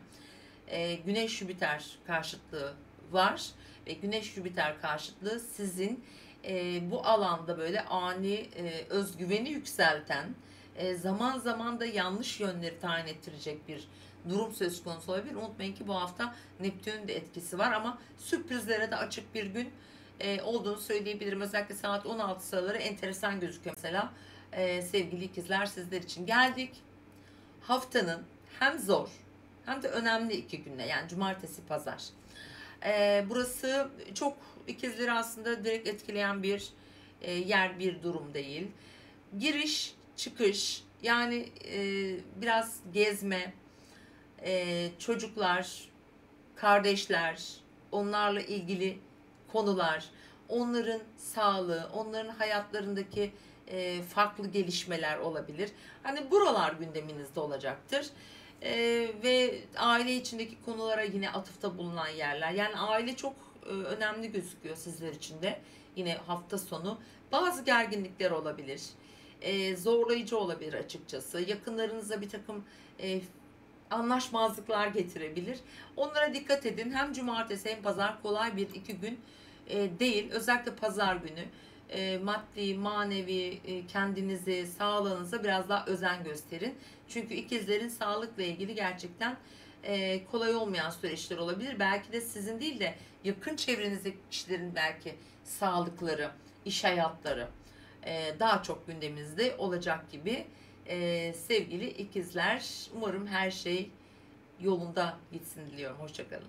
Güneş-Jüpiter karşıtlığı var ve Güneş-Jüpiter karşıtlığı sizin bu alanda böyle ani özgüveni yükselten, zaman zaman da yanlış yönleri tayin ettirecek bir durum söz konusu olabilir. Unutmayın ki bu hafta Neptün'ün de etkisi var ama sürprizlere de açık bir gün olduğunu söyleyebilirim. Özellikle saat 16 sıraları enteresan gözüküyor mesela. Sevgili ikizler, sizler için geldik. Haftanın hem zor hem de önemli iki günle, yani cumartesi pazar. Burası çok ikizleri aslında direkt etkileyen bir yer, bir durum değil. Giriş, çıkış, yani biraz gezme, çocuklar, kardeşler, onlarla ilgili konular, onların sağlığı, onların hayatlarındaki farklı gelişmeler olabilir. Hani buralar gündeminizde olacaktır. Ve aile içindeki konulara yine atıfta bulunan yerler. Yani aile çok önemli gözüküyor sizler için de. Yine hafta sonu bazı gerginlikler olabilir. Zorlayıcı olabilir açıkçası. Yakınlarınıza bir takım anlaşmazlıklar getirebilir. Onlara dikkat edin. Hem cumartesi hem pazar kolay bir iki gün değil. Özellikle pazar günü maddi, manevi kendinizi, sağlığınıza biraz daha özen gösterin. Çünkü ikizlerin sağlıkla ilgili gerçekten kolay olmayan süreçler olabilir. Belki de sizin değil de yakın çevrenizdeki kişilerin belki sağlıkları, iş hayatları daha çok gündeminizde olacak gibi. Sevgili ikizler, umarım her şey yolunda gitsin diliyorum. Hoşçakalın.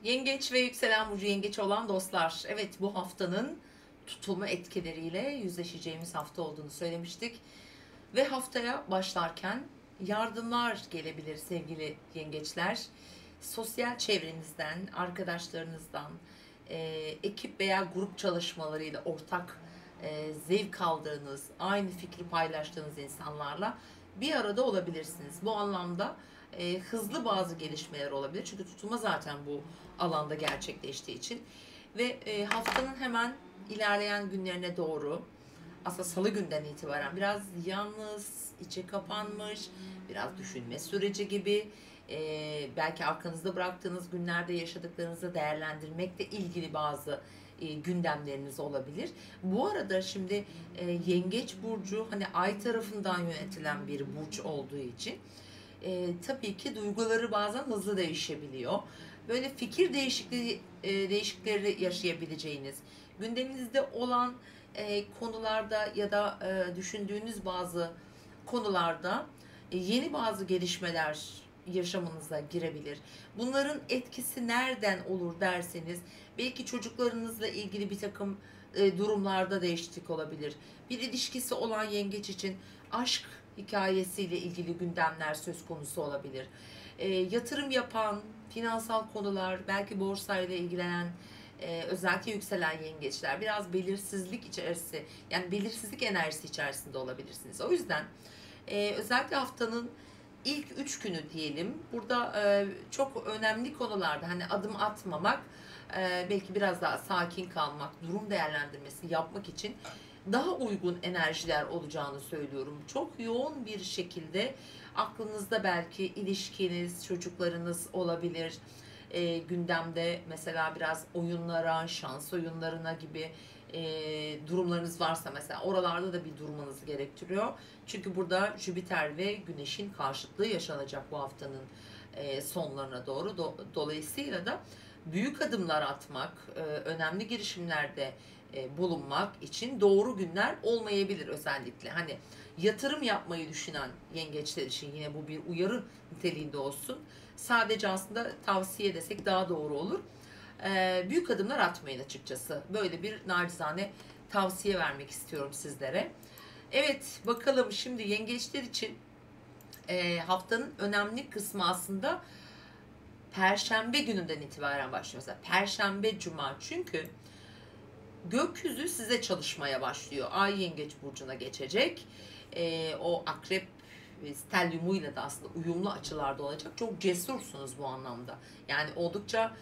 Yengeç ve yükselen burcu yengeç olan dostlar, evet, bu haftanın tutulma etkileriyle yüzleşeceğimiz hafta olduğunu söylemiştik. Ve haftaya başlarken yardımlar gelebilir sevgili yengeçler. Sosyal çevrenizden, arkadaşlarınızdan, ekip veya grup çalışmalarıyla ortak zevk aldığınız, aynı fikri paylaştığınız insanlarla bir arada olabilirsiniz. Bu anlamda hızlı bazı gelişmeler olabilir. Çünkü tutulma zaten bu alanda gerçekleştiği için. Ve haftanın hemen ilerleyen günlerine doğru, aslında salı günden itibaren biraz yalnız, içe kapanmış, biraz düşünme süreci gibi, belki arkanızda bıraktığınız günlerde yaşadıklarınızı değerlendirmekle ilgili bazı gündemleriniz olabilir. Bu arada şimdi Yengeç burcu hani ay tarafından yönetilen bir burç olduğu için tabii ki duyguları bazen hızlı değişebiliyor. Böyle fikir değişiklikleri yaşayabileceğiniz, gündeminizde olan konularda ya da düşündüğünüz bazı konularda yeni bazı gelişmeler yaşamınıza girebilir. Bunların etkisi nereden olur derseniz, belki çocuklarınızla ilgili bir takım durumlarda değişiklik olabilir. Bir ilişkisi olan yengeç için aşk hikayesiyle ilgili gündemler söz konusu olabilir. Yatırım yapan, finansal konular, belki borsayla ilgilenen, özellikle yükselen yengeçler biraz belirsizlik içerisinde, yani belirsizlik enerjisi içerisinde olabilirsiniz. O yüzden özellikle haftanın ilk 3 günü diyelim, burada çok önemli konularda hani adım atmamak, belki biraz daha sakin kalmak, durum değerlendirmesi yapmak için daha uygun enerjiler olacağını söylüyorum. Çok yoğun bir şekilde aklınızda belki ilişkiniz, çocuklarınız olabilir. Gündemde mesela biraz oyunlara, şans oyunlarına gibi durumlarınız varsa mesela oralarda da bir durmanızı gerektiriyor. Çünkü burada Jüpiter ve Güneş'in karşıtlığı yaşanacak bu haftanın sonlarına doğru. Dolayısıyla da büyük adımlar atmak, önemli girişimlerde bulunmak için doğru günler olmayabilir özellikle. Hani yatırım yapmayı düşünen yengeçler için yine bu bir uyarı niteliğinde olsun. Sadece aslında tavsiye desek daha doğru olur. büyük adımlar atmayın açıkçası. Böyle bir nacizane tavsiye vermek istiyorum sizlere. Evet, bakalım şimdi yengeçler için haftanın önemli kısmı aslında Perşembe gününden itibaren başlıyor. Mesela Perşembe, Cuma. Çünkü gökyüzü size çalışmaya başlıyor. Ay Yengeç burcuna geçecek. O akrep stelyumuyla da aslında uyumlu açılarda olacak. Çok cesursunuz bu anlamda. Yani oldukça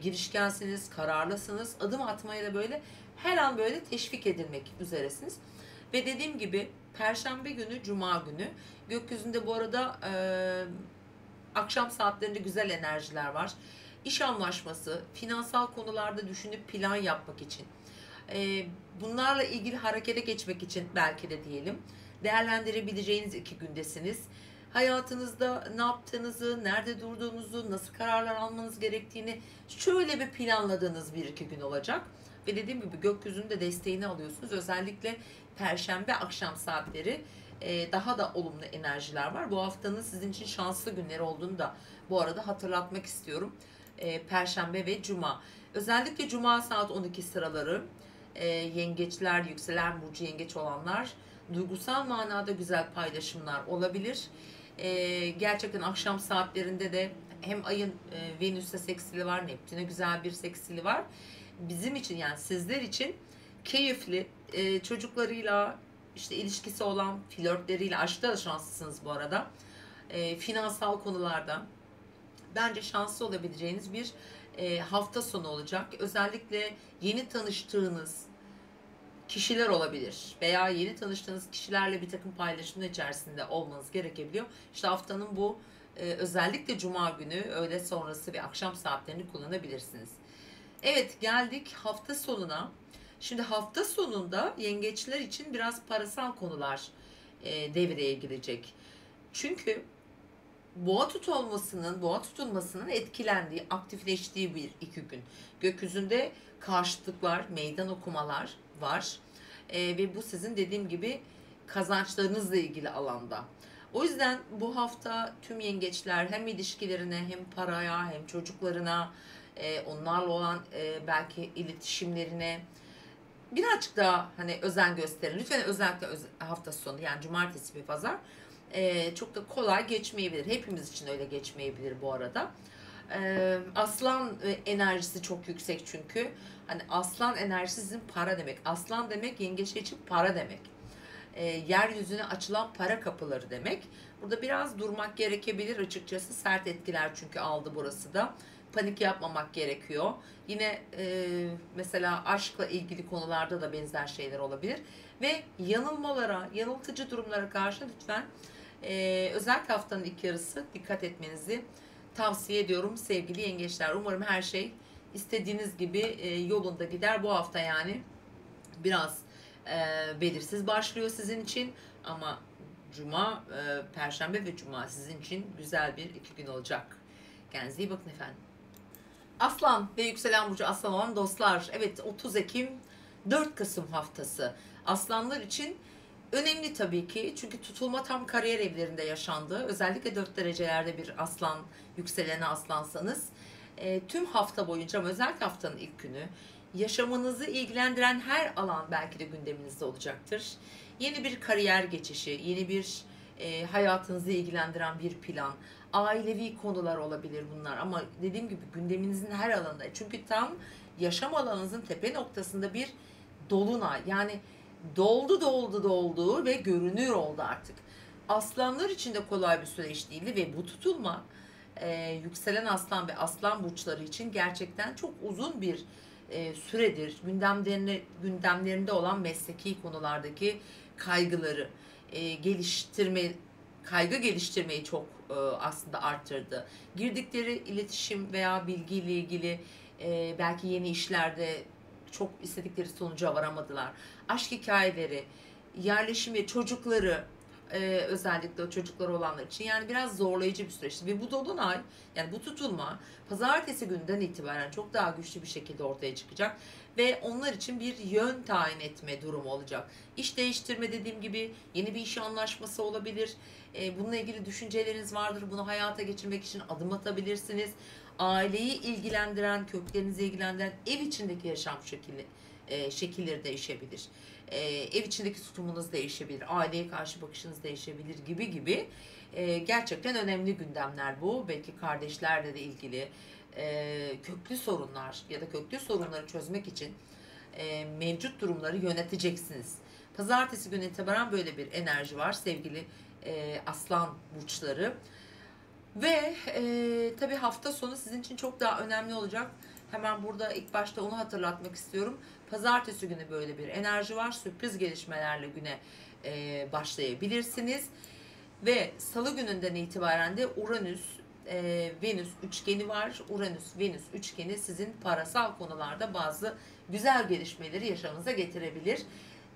girişkensiniz, kararlısınız. Adım atmaya da böyle her an böyle teşvik edilmek üzeresiniz. Ve dediğim gibi Perşembe günü, Cuma günü gökyüzünde bu arada akşam saatlerinde güzel enerjiler var. İş anlaşması, finansal konularda düşünüp plan yapmak için, bunlarla ilgili harekete geçmek için belki de diyelim, değerlendirebileceğiniz 2 gündesiniz. Hayatınızda ne yaptığınızı, nerede durduğunuzu, nasıl kararlar almanız gerektiğini şöyle bir planladığınız 1-2 gün olacak. Ve dediğim gibi gökyüzünün de desteğini alıyorsunuz. Özellikle Perşembe akşam saatleri daha da olumlu enerjiler var. Bu haftanın sizin için şanslı günleri olduğunu da bu arada hatırlatmak istiyorum. Perşembe ve Cuma. Özellikle Cuma saat 12 sıraları yengeçler, yükselen burcu yengeç olanlar duygusal manada güzel paylaşımlar olabilir. Gerçekten akşam saatlerinde de hem ayın Venüs'te seksili var, Neptün'e güzel bir seksili var. Bizim için yani sizler için keyifli, çocuklarıyla işte ilişkisi olan, flörtleriyle, aşkta da şanslısınız bu arada. Finansal konularda bence şanslı olabileceğiniz bir hafta sonu olacak. Özellikle yeni tanıştığınız kişiler olabilir veya yeni tanıştığınız kişilerle bir takım paylaşımlar içerisinde olmanız gerekebiliyor. İşte haftanın bu özellikle Cuma günü öğle sonrası ve akşam saatlerini kullanabilirsiniz. Evet, geldik hafta sonuna. Şimdi hafta sonunda yengeçler için biraz parasal konular devreye girecek. Çünkü boğa tutulmasının etkilendiği, aktifleştiği 1-2 gün. Gökyüzünde karşıtlıklar, meydan okumalar var. Ve bu sizin dediğim gibi kazançlarınızla ilgili alanda. O yüzden bu hafta tüm yengeçler hem ilişkilerine hem paraya hem çocuklarına, onlarla olan belki iletişimlerine birazcık daha hani özen gösterin. Lütfen özellikle hafta sonu yani cumartesi ve pazar çok da kolay geçmeyebilir. Hepimiz için öyle geçmeyebilir bu arada. Aslan enerjisi çok yüksek çünkü. Hani aslan enerjisi sizin para demek. Aslan demek yengeçler için para demek. Yeryüzüne açılan para kapıları demek. Burada biraz durmak gerekebilir açıkçası. Sert etkiler çünkü aldı burası da. Panik yapmamak gerekiyor. Yine mesela aşkla ilgili konularda da benzer şeyler olabilir. Ve yanılmalara, yanıltıcı durumlara karşı lütfen özellikle haftanın ilk yarısı dikkat etmenizi tavsiye ediyorum sevgili yengeçler. Umarım her şey istediğiniz gibi yolunda gider. Bu hafta yani biraz belirsiz başlıyor sizin için ama Cuma, Perşembe ve Cuma sizin için güzel bir 2 gün olacak. Kendinize iyi bakın efendim. Aslan ve yükselen burcu aslan olan dostlar. Evet, 30 Ekim 4 Kasım haftası. Aslanlar için önemli tabii ki. Çünkü tutulma tam kariyer evlerinde yaşandı. Özellikle 4 derecelerde bir aslan, yükseleni aslansanız tüm hafta boyunca ama özellikle haftanın ilk günü yaşamınızı ilgilendiren her alan belki de gündeminizde olacaktır. Yeni bir kariyer geçişi, yeni bir hayatınızı ilgilendiren bir plan, ailevi konular olabilir bunlar ama dediğim gibi gündeminizin her alanında. Çünkü tam yaşam alanınızın tepe noktasında bir dolunay. Yani doldu ve görünür oldu artık. Aslanlar için de kolay bir süreç değildi ve bu tutulma yükselen aslan ve aslan burçları için gerçekten çok uzun bir süredir gündemlerinde olan mesleki konulardaki kaygıları kaygı geliştirmeyi çok aslında arttırdı. Girdikleri iletişim veya bilgiyle ilgili belki yeni işlerde çok istedikleri sonuca varamadılar. Aşk hikayeleri, yerleşim ve çocukları özellikle o çocukları olanlar için yani biraz zorlayıcı bir süreçti. Ve bu dolunay yani bu tutulma pazartesi günden itibaren çok daha güçlü bir şekilde ortaya çıkacak. Ve onlar için bir yön tayin etme durumu olacak. İş değiştirme dediğim gibi yeni bir iş anlaşması olabilir. Bununla ilgili düşünceleriniz vardır. Bunu hayata geçirmek için adım atabilirsiniz. aileyi ilgilendiren, köklerinizi ilgilendiren ev içindeki yaşam şekilleri değişebilir. Ev içindeki tutumunuz değişebilir, aileye karşı bakışınız değişebilir gibi gibi. Gerçekten önemli gündemler bu. Belki kardeşlerle de ilgili köklü sorunlar ya da köklü sorunları çözmek için mevcut durumları yöneteceksiniz. Pazartesi günü itibaren böyle bir enerji var sevgili aslan burçları. Ve tabii hafta sonu sizin için çok daha önemli olacak. Hemen burada ilk başta onu hatırlatmak istiyorum. Pazartesi günü böyle bir enerji var. Sürpriz gelişmelerle güne başlayabilirsiniz. Ve salı gününden itibaren de Uranüs-Venüs üçgeni var. Uranüs-Venüs üçgeni sizin parasal konularda bazı güzel gelişmeleri yaşamınıza getirebilir.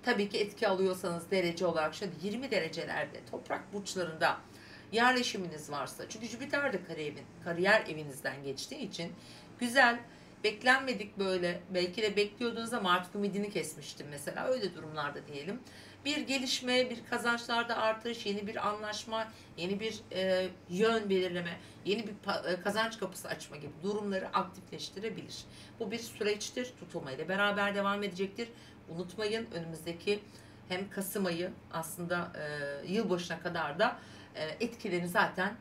Tabii ki etki alıyorsanız derece olarak şöyle 20 derecelerde toprak burçlarında yerleşiminiz varsa, çünkü Jüpiter de kariyer evinizden geçtiği için güzel, beklenmedik, böyle belki de bekliyordunuz ama artık ümidini kesmiştim mesela, öyle durumlarda diyelim. Bir gelişme, bir kazançlarda artış, yeni bir anlaşma, yeni bir yön belirleme, yeni bir kazanç kapısı açma gibi durumları aktifleştirebilir. Bu bir süreçtir, tutulmayla beraber devam edecektir. Unutmayın, önümüzdeki hem Kasım ayı, aslında yılbaşına kadar da etkilerini zaten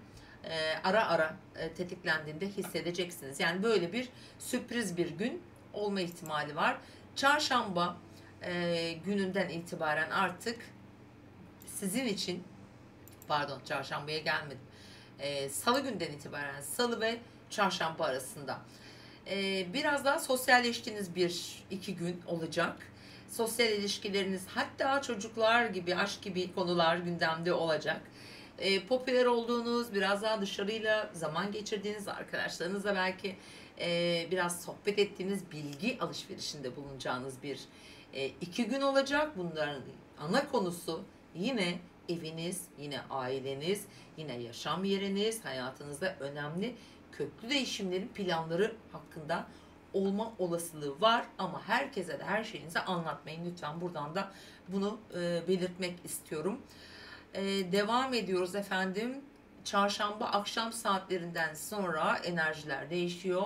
ara ara tetiklendiğinde hissedeceksiniz. Yani böyle bir sürpriz bir gün olma ihtimali var. Çarşamba gününden itibaren artık sizin için, pardon, çarşambaya gelmedim. Salı günden itibaren, salı ve çarşamba arasında biraz daha sosyalleştiğiniz bir iki gün olacak. Sosyal ilişkileriniz, hatta çocuklar gibi, aşk gibi konular gündemde olacak. Popüler olduğunuz, biraz daha dışarıyla zaman geçirdiğiniz, arkadaşlarınızla belki biraz sohbet ettiğiniz, bilgi alışverişinde bulunacağınız bir iki gün olacak. Bunların ana konusu yine eviniz, yine aileniz, yine yaşam yeriniz, hayatınızda önemli köklü değişimlerin planları hakkında olma olasılığı var. Ama herkese de her şeyinizi anlatmayın lütfen. Buradan da bunu belirtmek istiyorum. Devam ediyoruz efendim. Çarşamba akşam saatlerinden sonra enerjiler değişiyor.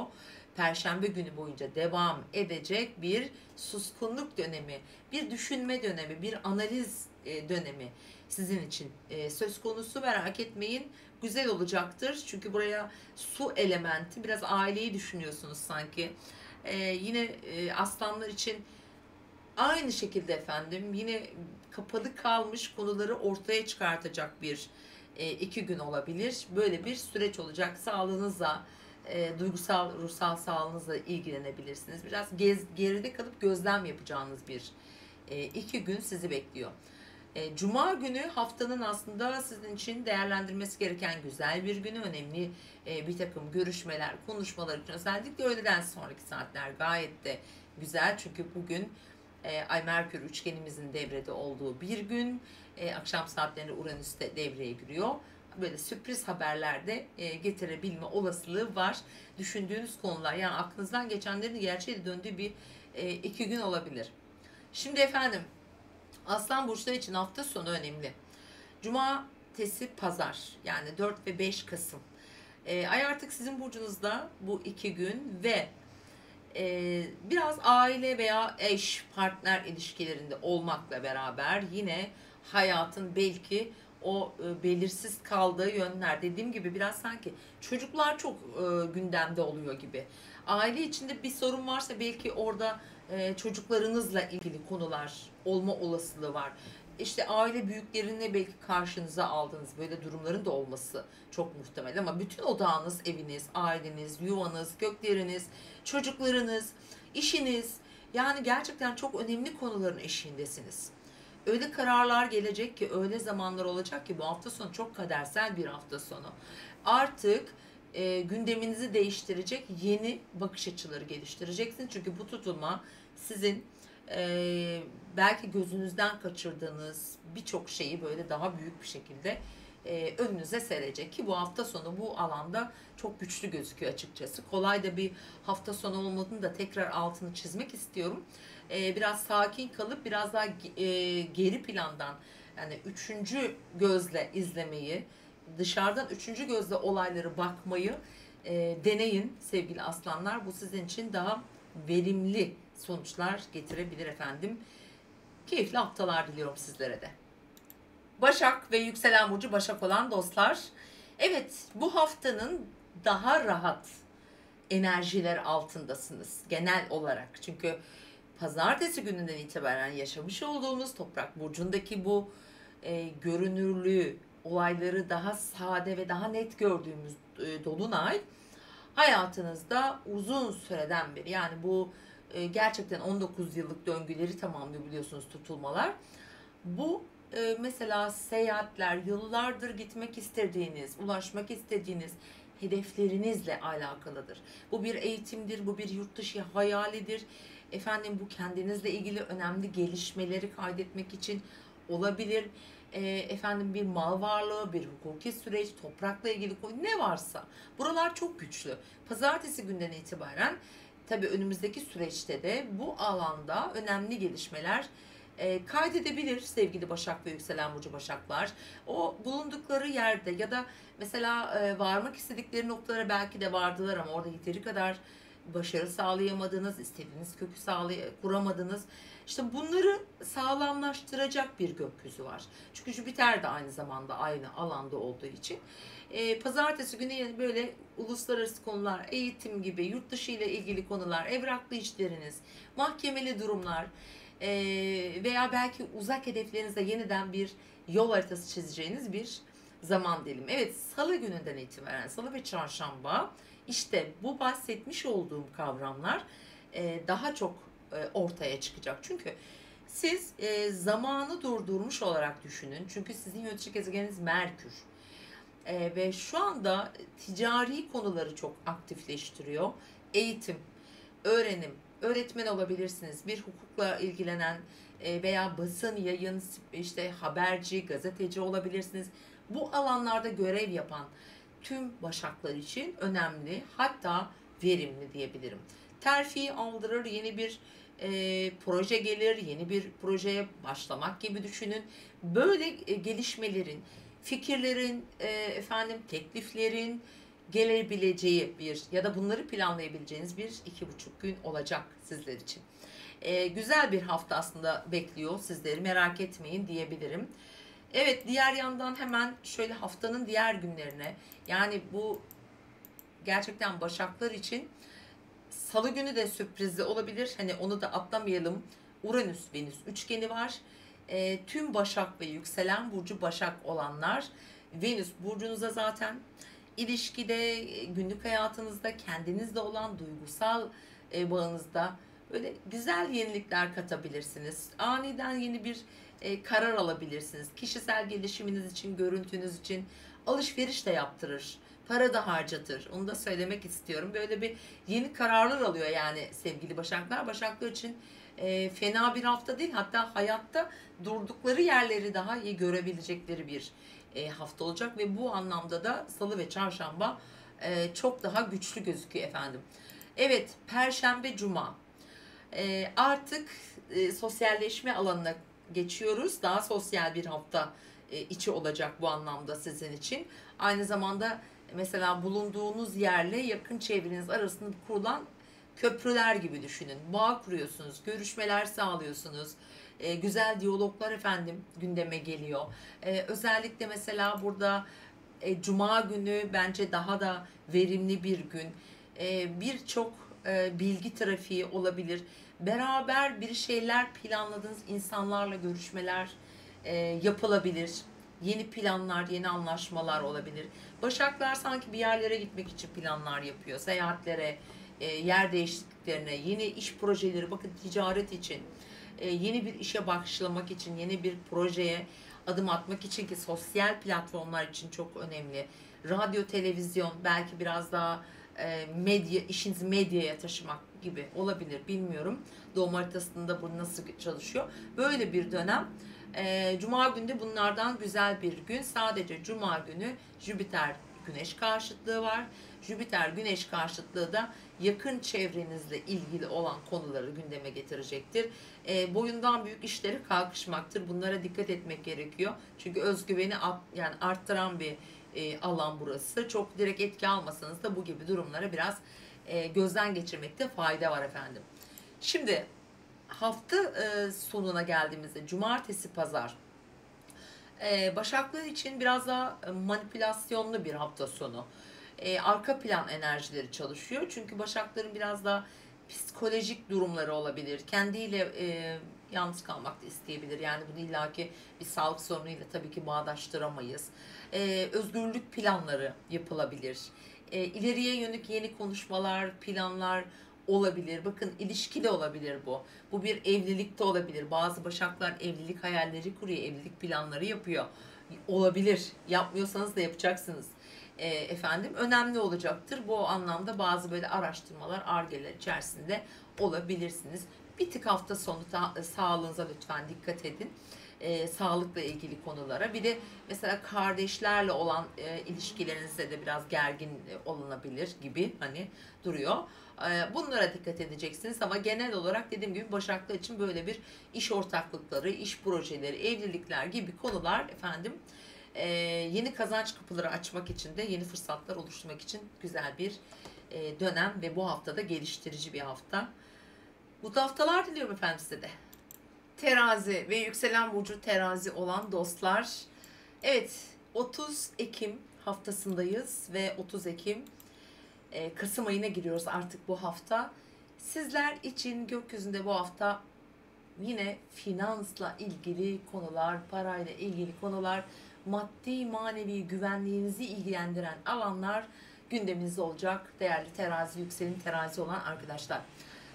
Perşembe günü boyunca devam edecek bir suskunluk dönemi, bir düşünme dönemi, bir analiz dönemi sizin için söz konusu. Merak etmeyin, güzel olacaktır. Çünkü buraya su elementi, biraz aileyi düşünüyorsunuz sanki. Yine aslanlar için aynı şekilde efendim, yine kapalı kalmış konuları ortaya çıkartacak bir iki gün olabilir. Böyle bir süreç olacak. Sağlığınızla, duygusal, ruhsal sağlığınızla ilgilenebilirsiniz. Biraz geride kalıp gözlem yapacağınız bir iki gün sizi bekliyor. Cuma günü haftanın aslında sizin için değerlendirmesi gereken güzel bir günü. Önemli bir takım görüşmeler, konuşmalar için özellikle öğleden sonraki saatler gayet de güzel. Çünkü bugün Ay Merkür üçgenimizin devrede olduğu bir gün. Akşam saatlerinde Uranüs de devreye giriyor. Böyle sürpriz haberler de getirebilme olasılığı var. Düşündüğünüz konular, yani aklınızdan geçenlerin gerçeğe döndüğü bir iki gün olabilir. Şimdi efendim, Aslan burçları için hafta sonu önemli. Cumartesi, pazar, yani 4 ve 5 Kasım. Ay artık sizin burcunuzda bu iki gün ve biraz aile veya eş, partner ilişkilerinde olmakla beraber yine hayatın belki o belirsiz kaldığı yönler, dediğim gibi biraz sanki çocuklar çok gündemde oluyor gibi. Aile içinde bir sorun varsa belki orada çocuklarınızla ilgili konular olma olasılığı var. İşte aile büyüklerini belki karşınıza aldığınız böyle durumların da olması çok muhtemel, ama bütün odağınız eviniz, aileniz, yuvanız, kökleriniz, çocuklarınız, işiniz, yani gerçekten çok önemli konuların eşiğindesiniz. Öyle kararlar gelecek ki, öyle zamanlar olacak ki bu hafta sonu çok kadersel bir hafta sonu. Artık gündeminizi değiştirecek yeni bakış açıları geliştireceksiniz. Çünkü bu tutulma sizin belki gözünüzden kaçırdığınız birçok şeyi böyle daha büyük bir şekilde önünüze serecek ki bu hafta sonu bu alanda çok güçlü gözüküyor açıkçası. Kolay da bir hafta sonu olmadığını da tekrar altını çizmek istiyorum. Biraz sakin kalıp biraz daha geri plandan, yani üçüncü gözle izlemeyi, dışarıdan üçüncü gözle olayları bakmayı deneyin sevgili aslanlar. Bu sizin için daha verimli sonuçlar getirebilir efendim. Keyifli haftalar diliyorum sizlere de. Başak ve yükselen burcu Başak olan dostlar. Evet, bu haftanın daha rahat enerjiler altındasınız genel olarak. Çünkü pazartesi gününden itibaren yaşamış olduğumuz Toprak burcundaki bu görünürlüğü, olayları daha sade ve daha net gördüğümüz dolunay hayatınızda uzun süreden beri, yani bu gerçekten 19 yıllık döngüleri tamamlıyor biliyorsunuz tutulmalar. Bu mesela seyahatler, yıllardır gitmek istediğiniz, ulaşmak istediğiniz hedeflerinizle alakalıdır. Bu bir eğitimdir, bu bir yurt dışı hayalidir. Efendim, bu kendinizle ilgili önemli gelişmeleri kaydetmek için olabilir. Efendim, bir mal varlığı, bir hukuki süreç, toprakla ilgili konu ne varsa. Buralar çok güçlü. Pazartesi günden itibaren tabii önümüzdeki süreçte de bu alanda önemli gelişmeler kaydedebilir sevgili Başak ve yükselen burcu Başaklar. O bulundukları yerde ya da mesela varmak istedikleri noktalara belki de vardılar ama orada yeteri kadar başarı sağlayamadınız, istediğiniz kökü kuramadınız. İşte bunları sağlamlaştıracak bir gökyüzü var. Çünkü Jüpiter de aynı zamanda aynı alanda olduğu için. Pazartesi günü yine böyle uluslararası konular, eğitim gibi, yurt dışı ile ilgili konular, evraklı işleriniz, mahkemeli durumlar veya belki uzak hedeflerinizde yeniden bir yol haritası çizeceğiniz bir zaman dilimi. Evet, salı gününden itibaren, salı ve çarşamba, işte bu bahsetmiş olduğum kavramlar daha çok ortaya çıkacak. Çünkü siz zamanı durdurmuş olarak düşünün. Çünkü sizin yönetici gezegeniniz Merkür. Ve şu anda ticari konuları çok aktifleştiriyor. Eğitim, öğrenim, öğretmen olabilirsiniz. Bir hukukla ilgilenen veya basın, yayın, işte haberci, gazeteci olabilirsiniz. Bu alanlarda görev yapan tüm başaklar için önemli, hatta verimli diyebilirim. Terfi aldırır, yeni bir proje gelir, yeni bir projeye başlamak gibi düşünün. Böyle gelişmelerin, fikirlerin, tekliflerin gelebileceği bir ya da bunları planlayabileceğiniz bir 2,5 gün olacak sizler için. Güzel bir hafta aslında bekliyor sizleri, merak etmeyin diyebilirim. Evet, diğer yandan hemen şöyle haftanın diğer günlerine, yani bu gerçekten başaklar için salı günü de sürprizli olabilir. Hani onu da atlamayalım. Uranüs-Venüs üçgeni var. Tüm Başak ve yükselen burcu Başak olanlar, Venüs burcunuza zaten ilişkide, günlük hayatınızda, kendinizle olan duygusal bağınızda böyle güzel yenilikler katabilirsiniz. Aniden yeni bir karar alabilirsiniz. Kişisel gelişiminiz için, görüntünüz için alışveriş de yaptırır. Para da harcatır. Onu da söylemek istiyorum. Böyle bir yeni kararlar alıyor yani sevgili Başaklar. Başaklar için fena bir hafta değil. Hatta hayatta durdukları yerleri daha iyi görebilecekleri bir hafta olacak ve bu anlamda da salı ve çarşamba çok daha güçlü gözüküyor efendim. Evet, perşembe, cuma. Artık sosyalleşme alanına geçiyoruz. Daha sosyal bir hafta içi olacak bu anlamda sizin için. Aynı zamanda mesela bulunduğunuz yerle yakın çevreniz arasında kurulan köprüler gibi düşünün. Bağ kuruyorsunuz, görüşmeler sağlıyorsunuz. Güzel diyaloglar efendim gündeme geliyor. Özellikle mesela burada Cuma günü bence daha da verimli bir gün. Birçok bilgi trafiği olabilir. Beraber bir şeyler planladığınız insanlarla görüşmeler yapılabilir. Yeni planlar, yeni anlaşmalar olabilir. Başaklar sanki bir yerlere gitmek için planlar yapıyor. Seyahatlere, yer değişikliklerine, yeni iş projeleri, bakın ticaret için, yeni bir işe başlamak için, yeni bir projeye adım atmak için, ki sosyal platformlar için çok önemli. Radyo, televizyon, belki biraz daha medya, işinizi medyaya taşımak gibi olabilir, bilmiyorum. Doğum haritasında bu nasıl çalışıyor. Böyle bir dönem. Cuma günü bunlardan güzel bir gün. Sadece Cuma günü Jüpiter Güneş karşıtlığı var. Jüpiter Güneş karşıtlığı da yakın çevrenizle ilgili olan konuları gündeme getirecektir. Boyundan büyük işleri kalkışmaktır. Bunlara dikkat etmek gerekiyor. Çünkü özgüveni yani arttıran bir alan burası. Çok direkt etki almasanız da bu gibi durumlara biraz gözden geçirmekte fayda var efendim. Şimdi hafta sonuna geldiğimizde cumartesi pazar Başaklar için biraz daha manipülasyonlu bir hafta sonu. Arka plan enerjileri çalışıyor. Çünkü Başakların biraz daha psikolojik durumları olabilir. Kendiyle yalnız kalmak da isteyebilir. Yani bunu illaki bir sağlık sorunuyla tabii ki bağdaştıramayız. Özgürlük planları yapılabilir. İleriye yönelik yeni konuşmalar, planlar olabilir. Bakın ilişki de olabilir bu. Bu bir evlilik de olabilir. Bazı başaklar evlilik hayalleri kuruyor, evlilik planları yapıyor. Olabilir. Yapmıyorsanız da yapacaksınız. Efendim önemli olacaktır. Bu anlamda bazı böyle araştırmalar, argeler içerisinde olabilirsiniz. Bir tık hafta sonu sağlığınıza lütfen dikkat edin. Sağlıkla ilgili konulara. Bir de mesela kardeşlerle olan ilişkilerinizde de biraz gergin olunabilir gibi hani duruyor. Bunlara dikkat edeceksiniz ama genel olarak dediğim gibi Başaklar için böyle bir iş ortaklıkları, iş projeleri, evlilikler gibi konular efendim yeni kazanç kapıları açmak için de yeni fırsatlar oluşturmak için güzel bir dönem ve bu haftada geliştirici bir hafta. Mutlu haftalar diliyorum efendim size de. Terazi ve yükselen burcu terazi olan dostlar. Evet, 30 Ekim haftasındayız ve 30 Ekim Kasım ayına giriyoruz artık bu hafta. Sizler için gökyüzünde bu hafta yine finansla ilgili konular, parayla ilgili konular, maddi manevi güvenliğinizi ilgilendiren alanlar gündeminizde olacak değerli terazi, yükselen terazi olan arkadaşlar.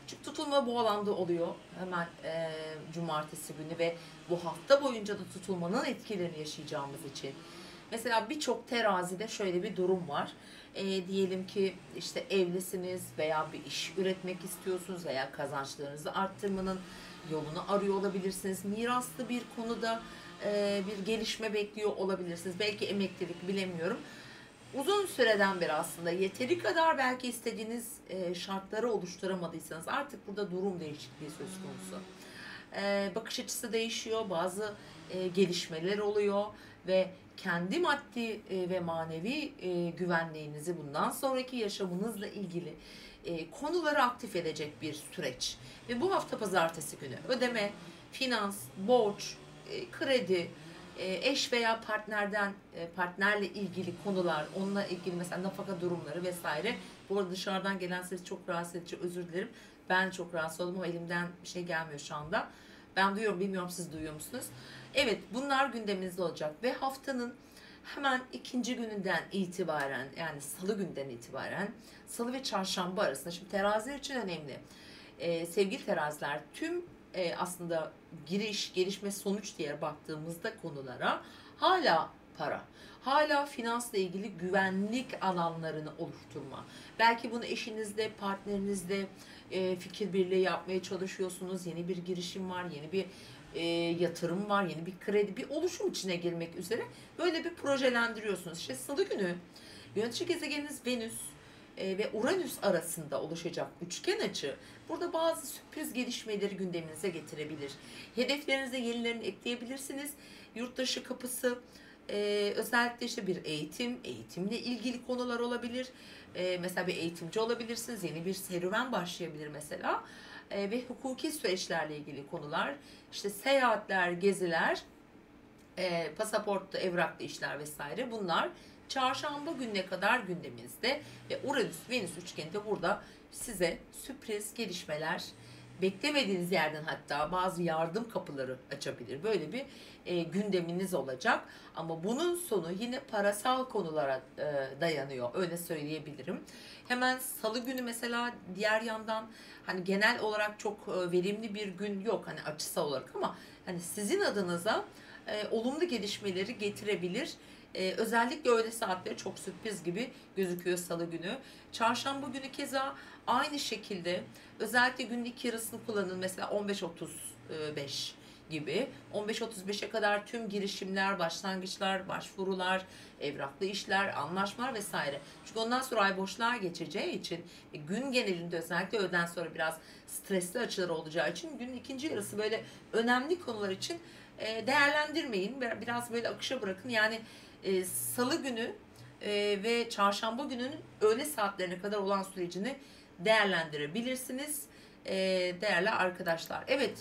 Çünkü tutulma bu alanda oluyor hemen cumartesi günü ve bu hafta boyunca da tutulmanın etkilerini yaşayacağımız için. Mesela birçok terazide şöyle bir durum var. Diyelim ki işte evlisiniz veya bir iş üretmek istiyorsunuz veya kazançlarınızı arttırmanın yolunu arıyor olabilirsiniz. Miraslı bir konuda bir gelişme bekliyor olabilirsiniz. Belki emeklilik bilemiyorum. Uzun süreden beri aslında yeteri kadar belki istediğiniz şartları oluşturamadıysanız artık burada durum değişikliği söz konusu. Bakış açısı değişiyor, bazı gelişmeler oluyor ve kendi maddi ve manevi güvenliğinizi bundan sonraki yaşamınızla ilgili konuları aktif edecek bir süreç. Ve bu hafta pazartesi günü ödeme, finans, borç, kredi, eş veya partnerle ilgili konular, onunla ilgili mesela nafaka durumları vesaire. Bu arada dışarıdan gelen ses çok rahatsız edici, özür dilerim. Ben çok rahatsız oldum ama elimden bir şey gelmiyor şu anda. Ben duyuyorum, bilmiyorum siz duyuyor musunuz? Evet, bunlar gündeminizde olacak ve haftanın hemen ikinci gününden itibaren, yani salı günden itibaren, salı ve çarşamba arasında, şimdi teraziler için önemli. Sevgili teraziler, tüm aslında giriş, gelişme, sonuç diye baktığımızda konulara hala para, hala finansla ilgili güvenlik alanlarını oluşturma. Belki bunu eşinizle, partnerinizle fikir birliği yapmaya çalışıyorsunuz. Yeni bir girişim var, yeni bir yatırım var, yeni bir kredi, bir oluşum içine girmek üzere böyle bir projelendiriyorsunuz. İşte salı günü yönetici gezegeniniz Venüs ve Uranüs arasında oluşacak üçgen açı burada bazı sürpriz gelişmeleri gündeminize getirebilir. Hedeflerinize yenilerini ekleyebilirsiniz. Yurtdışı kapısı, özellikle işte bir eğitimle ilgili konular olabilir. Mesela bir eğitimci olabilirsiniz. Yeni bir serüven başlayabilir mesela. Ve hukuki süreçlerle ilgili konular, işte seyahatler, geziler, pasaportlu, evraklı işler vesaire, bunlar çarşamba gününe kadar gündeminizde ve Uranüs-Venüs üçgeni de burada size sürpriz gelişmeler, beklemediğiniz yerden hatta bazı yardım kapıları açabilir. Böyle bir gündeminiz olacak. Ama bunun sonu yine parasal konulara dayanıyor. Öyle söyleyebilirim. Hemen salı günü mesela diğer yandan hani genel olarak çok verimli bir gün yok hani açısal olarak ama hani sizin adınıza olumlu gelişmeleri getirebilir. Özellikle öğle saatleri çok sürpriz gibi gözüküyor salı günü. Çarşamba günü keza aynı şekilde özellikle günün ilk yarısını kullanın. Mesela 15.35 gibi. 15.35'e kadar tüm girişimler, başlangıçlar, başvurular, evraklı işler, anlaşmalar vesaire. Çünkü ondan sonra ay boşluğa geçeceği için gün genelinde özellikle öğleden sonra biraz stresli açılar olacağı için günün ikinci yarısı böyle önemli konular için değerlendirmeyin. Biraz böyle akışa bırakın. Yani salı günü ve çarşamba gününün öğle saatlerine kadar olan sürecini değerlendirebilirsiniz değerli arkadaşlar. Evet,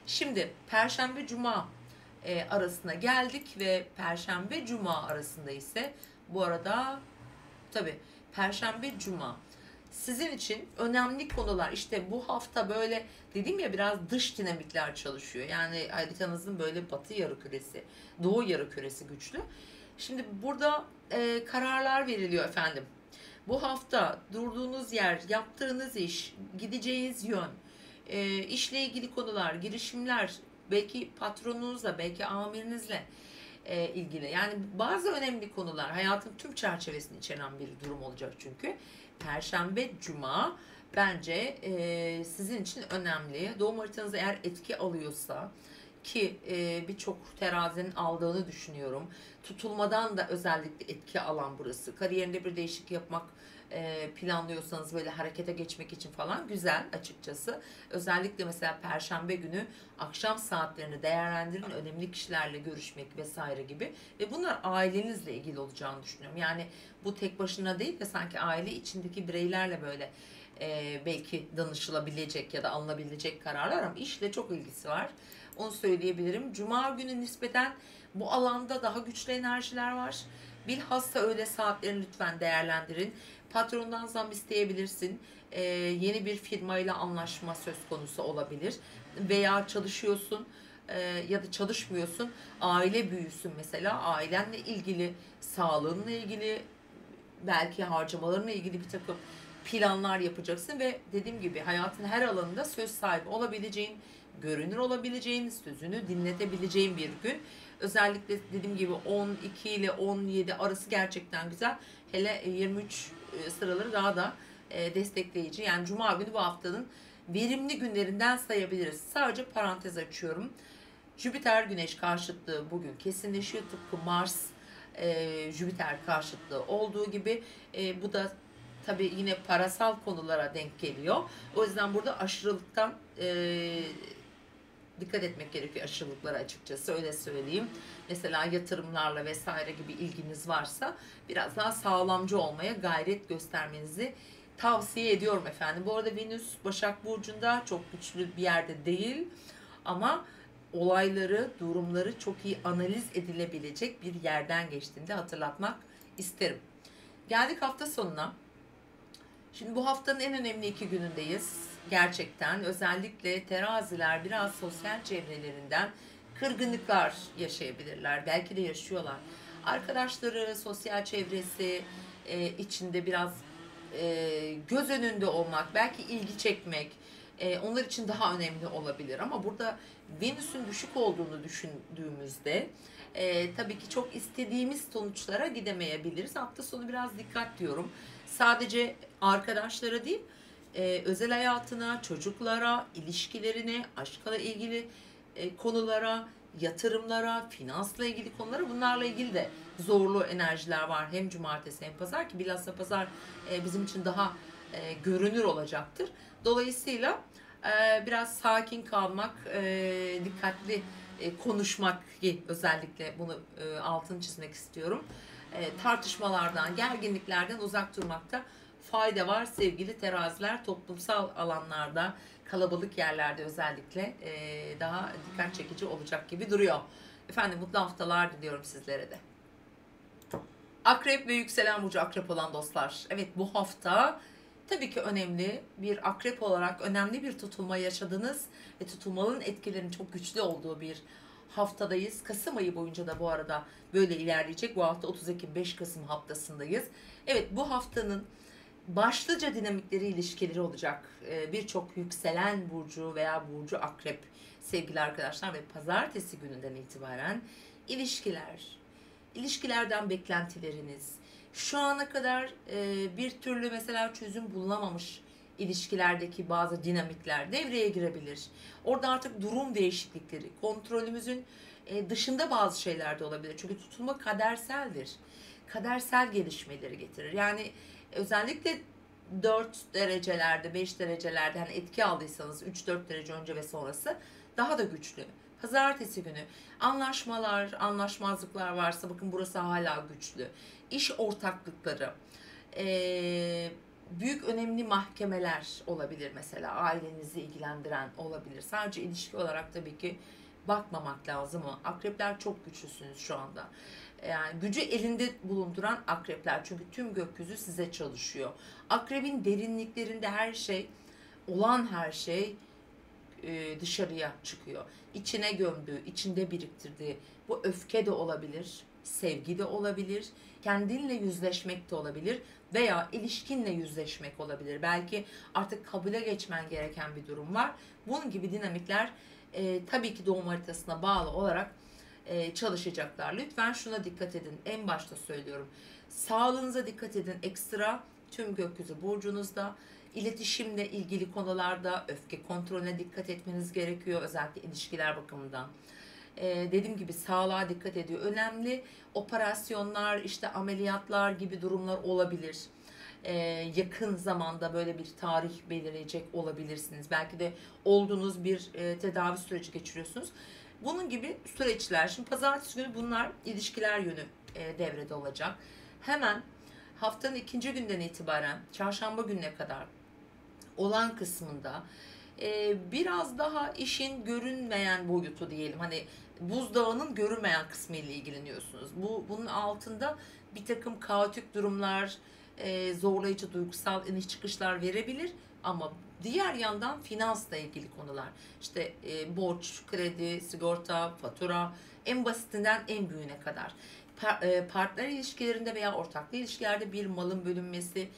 şimdi Perşembe Cuma arasına geldik ve Perşembe Cuma arasında ise bu arada tabii Perşembe Cuma sizin için önemli konular. İşte bu hafta böyle dedim ya, biraz dış dinamikler çalışıyor. Yani haritanızın böyle batı yarımküresi, doğu yarımküresi güçlü. Şimdi burada kararlar veriliyor efendim. Bu hafta durduğunuz yer, yaptığınız iş, gideceğiniz yön, işle ilgili konular, girişimler, belki patronunuzla, belki amirinizle ilgili. Yani bazı önemli konular, hayatın tüm çerçevesini içeren bir durum olacak çünkü. Perşembe, Cuma bence sizin için önemli. Doğum haritanız eğer etki alıyorsa, ki birçok terazinin aldığını düşünüyorum. Tutulmadan da özellikle etki alan burası. Kariyerinde bir değişiklik yapmak planlıyorsanız, böyle harekete geçmek için falan güzel açıkçası. Özellikle mesela Perşembe günü akşam saatlerini değerlendirin, önemli kişilerle görüşmek vesaire gibi. Ve bunlar ailenizle ilgili olacağını düşünüyorum. Yani bu tek başına değil de sanki aile içindeki bireylerle böyle belki danışılabilecek ya da alınabilecek kararlar, ama işle çok ilgisi var. Onu söyleyebilirim. Cuma günü nispeten bu alanda daha güçlü enerjiler var. Bilhassa öğle saatlerini lütfen değerlendirin. Patrondan zam isteyebilirsin. Yeni bir firmayla anlaşma söz konusu olabilir. Veya çalışıyorsun ya da çalışmıyorsun. Aile büyüsün mesela. Ailenle ilgili, sağlığınla ilgili, belki harcamalarına ilgili bir takım planlar yapacaksın ve dediğim gibi hayatın her alanında söz sahibi olabileceğin, görünür olabileceğin, sözünü dinletebileceğin bir gün. Özellikle dediğim gibi 12 ile 17 arası gerçekten güzel. Hele 23 sıraları daha da destekleyici. Yani Cuma günü bu haftanın verimli günlerinden sayabiliriz. Sadece parantez açıyorum. Jüpiter Güneş karşıtlığı bugün kesinleşiyor. Tıpkı Mars Jüpiter karşıtlığı olduğu gibi bu da tabii yine parasal konulara denk geliyor. O yüzden burada aşırılıktan dikkat etmek gerekiyor, aşırılıklara açıkçası, öyle söyleyeyim. Mesela yatırımlarla vesaire gibi ilginiz varsa biraz daha sağlamcı olmaya gayret göstermenizi tavsiye ediyorum efendim. Bu arada Venüs Başak Burcu'nda çok güçlü bir yerde değil ama olayları, durumları çok iyi analiz edilebilecek bir yerden geçtiğinde hatırlatmak isterim. Geldik hafta sonuna. Şimdi bu haftanın en önemli 2 günündeyiz. Gerçekten özellikle teraziler biraz sosyal çevrelerinden kırgınlıklar yaşayabilirler. Belki de yaşıyorlar. Arkadaşları, sosyal çevresi içinde biraz göz önünde olmak, belki ilgi çekmek onlar için daha önemli olabilir. Ama burada Venüs'ün düşük olduğunu düşündüğümüzde tabii ki çok istediğimiz sonuçlara gidemeyebiliriz. Hafta sonu biraz dikkat diyorum. Sadece arkadaşlara değil, özel hayatına, çocuklara, ilişkilerine, aşkla ilgili konulara, yatırımlara, finansla ilgili konulara, bunlarla ilgili de zorlu enerjiler var. Hem cumartesi hem pazar, ki bilhassa pazar bizim için daha görünür olacaktır. Dolayısıyla biraz sakin kalmak, dikkatli konuşmak, özellikle bunu altını çizmek istiyorum. Tartışmalardan, gerginliklerden uzak durmakta fayda var sevgili teraziler. Toplumsal alanlarda, kalabalık yerlerde özellikle daha dikkat çekici olacak gibi duruyor. Efendim mutlu haftalar diliyorum sizlere de. Akrep ve yükselen burcu akrep olan dostlar. Evet, bu hafta tabii ki önemli bir akrep olarak önemli bir tutulma yaşadınız ve tutulmanın etkilerinin çok güçlü olduğu bir haftadayız. Kasım ayı boyunca da bu arada böyle ilerleyecek. Bu hafta 30 Ekim 5 Kasım haftasındayız. Evet, bu haftanın başlıca dinamikleri, ilişkileri olacak. Birçok yükselen burcu veya burcu akrep sevgili arkadaşlar ve pazartesi gününden itibaren ilişkilerden beklentileriniz, şu ana kadar bir türlü mesela çözüm bulunamamış ilişkilerdeki bazı dinamikler devreye girebilir. Orada artık durum değişiklikleri, kontrolümüzün dışında bazı şeyler de olabilir. Çünkü tutulma kaderseldir. Kadersel gelişmeleri getirir. Yani özellikle 4 derecelerde, 5 derecelerde hani etki aldıysanız 3-4 derece önce ve sonrası daha da güçlü. Pazartesi günü anlaşmalar, anlaşmazlıklar varsa bakın burası hala güçlü. İş ortaklıkları, büyük önemli mahkemeler olabilir mesela, ailenizi ilgilendiren olabilir. Sadece ilişki olarak tabii ki bakmamak lazım ama akrepler çok güçlüsünüz şu anda. Yani gücü elinde bulunduran akrepler, çünkü tüm gökyüzü size çalışıyor. Akrebin derinliklerinde her şey, olan her şey dışarıya çıkıyor. İçine gömdüğü, içinde biriktirdiği, bu öfke de olabilir, sevgi de olabilir, kendinle yüzleşmek de olabilir veya ilişkinle yüzleşmek olabilir. Belki artık kabule geçmen gereken bir durum var. Bunun gibi dinamikler tabii ki doğum haritasına bağlı olarak çalışacaklar. Lütfen şuna dikkat edin. En başta söylüyorum. Sağlığınıza dikkat edin. Ekstra tüm gökyüzü burcunuzda. İletişimle ilgili konularda öfke kontrolüne dikkat etmeniz gerekiyor. Özellikle ilişkiler bakımından. Dediğim gibi sağlığa dikkat ediyor. Önemli operasyonlar, işte ameliyatlar gibi durumlar olabilir. Yakın zamanda böyle bir tarih belirleyecek olabilirsiniz. Belki de olduğunuz bir tedavi süreci geçiriyorsunuz. Bunun gibi süreçler. Şimdi pazartesi günü bunlar ilişkiler yönü devrede olacak. Hemen haftanın ikinci günden itibaren çarşamba gününe kadar olan kısmında biraz daha işin görünmeyen boyutu diyelim. Hani buzdağının görünmeyen kısmı ile ilgileniyorsunuz. Bunun altında bir takım kaotik durumlar, zorlayıcı duygusal iniş çıkışlar verebilir ama diğer yandan finansla ilgili konular, işte borç, kredi, sigorta, fatura, en basitinden en büyüğüne kadar. Partner ilişkilerinde veya ortaklı ilişkilerde bir malın bölünmesi,